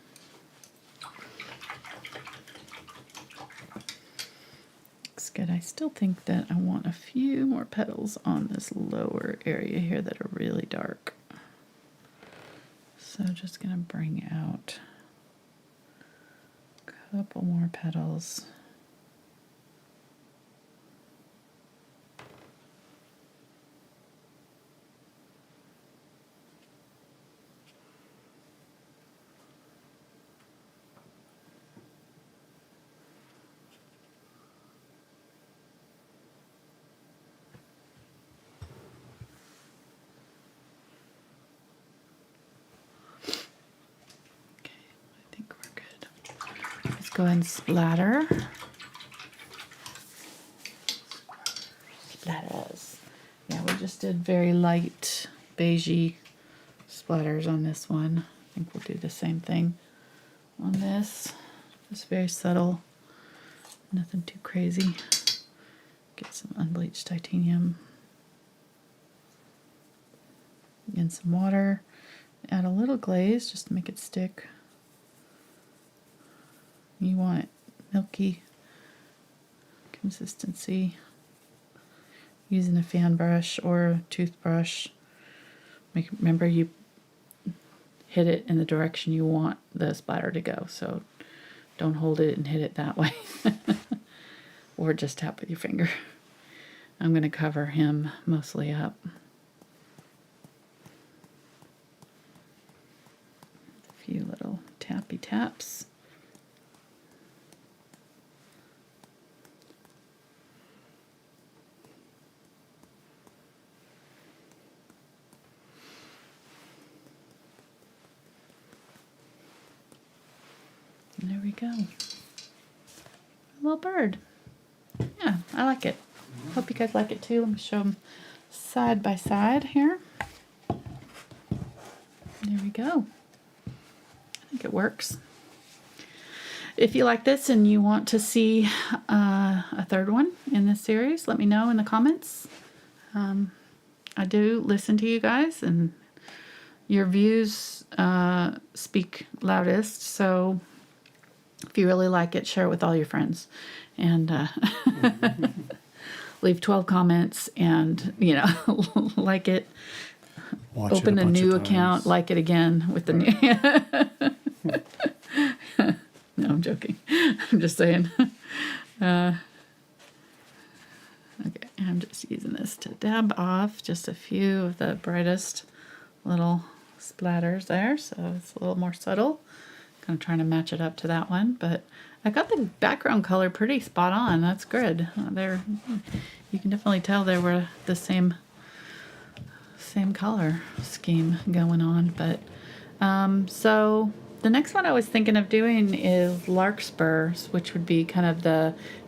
Looks good. I still think that I want a few more petals on this lower area here that are really dark. So just gonna bring out a couple more petals. Go ahead and splatter. Splatters. Yeah, we just did very light beigey splatters on this one. I think we'll do the same thing on this. Just very subtle. Nothing too crazy. Get some unbleached titanium. And some water. Add a little glaze just to make it stick. You want it milky consistency. Using a fan brush or a toothbrush. Remember, you hit it in the direction you want the splatter to go. So don't hold it and hit it that way. Or just tap with your finger. I'm going to cover him mostly up. A few little tappy taps. And there we go. A little bird. Yeah, I like it. Hope you guys like it too. Let me show them side by side here. There we go. I think it works. If you like this and you want to see a third one in this series, let me know in the comments. I do listen to you guys, and your views speak loudest. So if you really like it, share it with all your friends, and leave 12 comments, and like it. Watch Open it a bunch of new times. account, like it again with the new. No, I'm joking. I'm just saying. Okay, I'm just using this to dab off just a few of the brightest little splatters there, so it's a little more subtle. Kind of trying to match it up to that one, but I got the background color pretty spot on. That's good. You can definitely tell they were the same color scheme going on. But so the next one I was thinking of doing is larkspurs, which would be kind of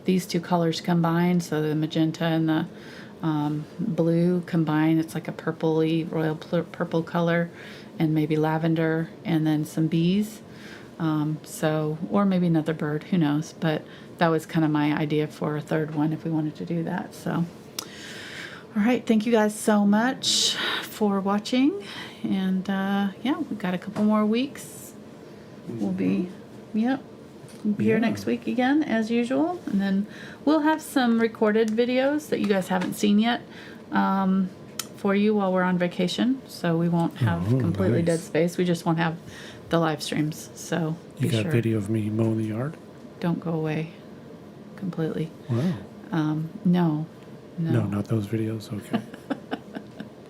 these two colors combined, so the magenta and the blue combined. It's like a purpley, royal purple color, and maybe lavender, and then some bees. Or maybe another bird, who knows, but that was kind of my idea for a third one if we wanted to do that. So all right, thank you guys so much for watching, and yeah, we've got a couple more weeks. We'll be here next week again as usual, and then we'll have some recorded videos that you guys haven't seen yet for you while we're on vacation, so we won't have completely dead space. We just won't have the live streams, so You got video of me mowing the yard? Don't go away completely. Wow. No, No, not those videos? Okay.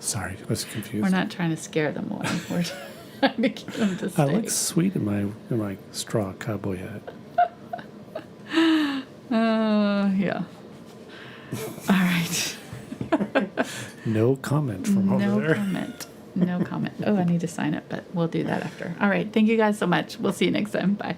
Sorry, I was confused. we're not trying to scare them away. We're trying to keep them to I stay. look sweet in my straw cowboy hat. Yeah. All right. No comment from over there. No comment. Oh, I need to sign it, but we'll do that after. All right. Thank you guys so much. We'll see you next time. Bye.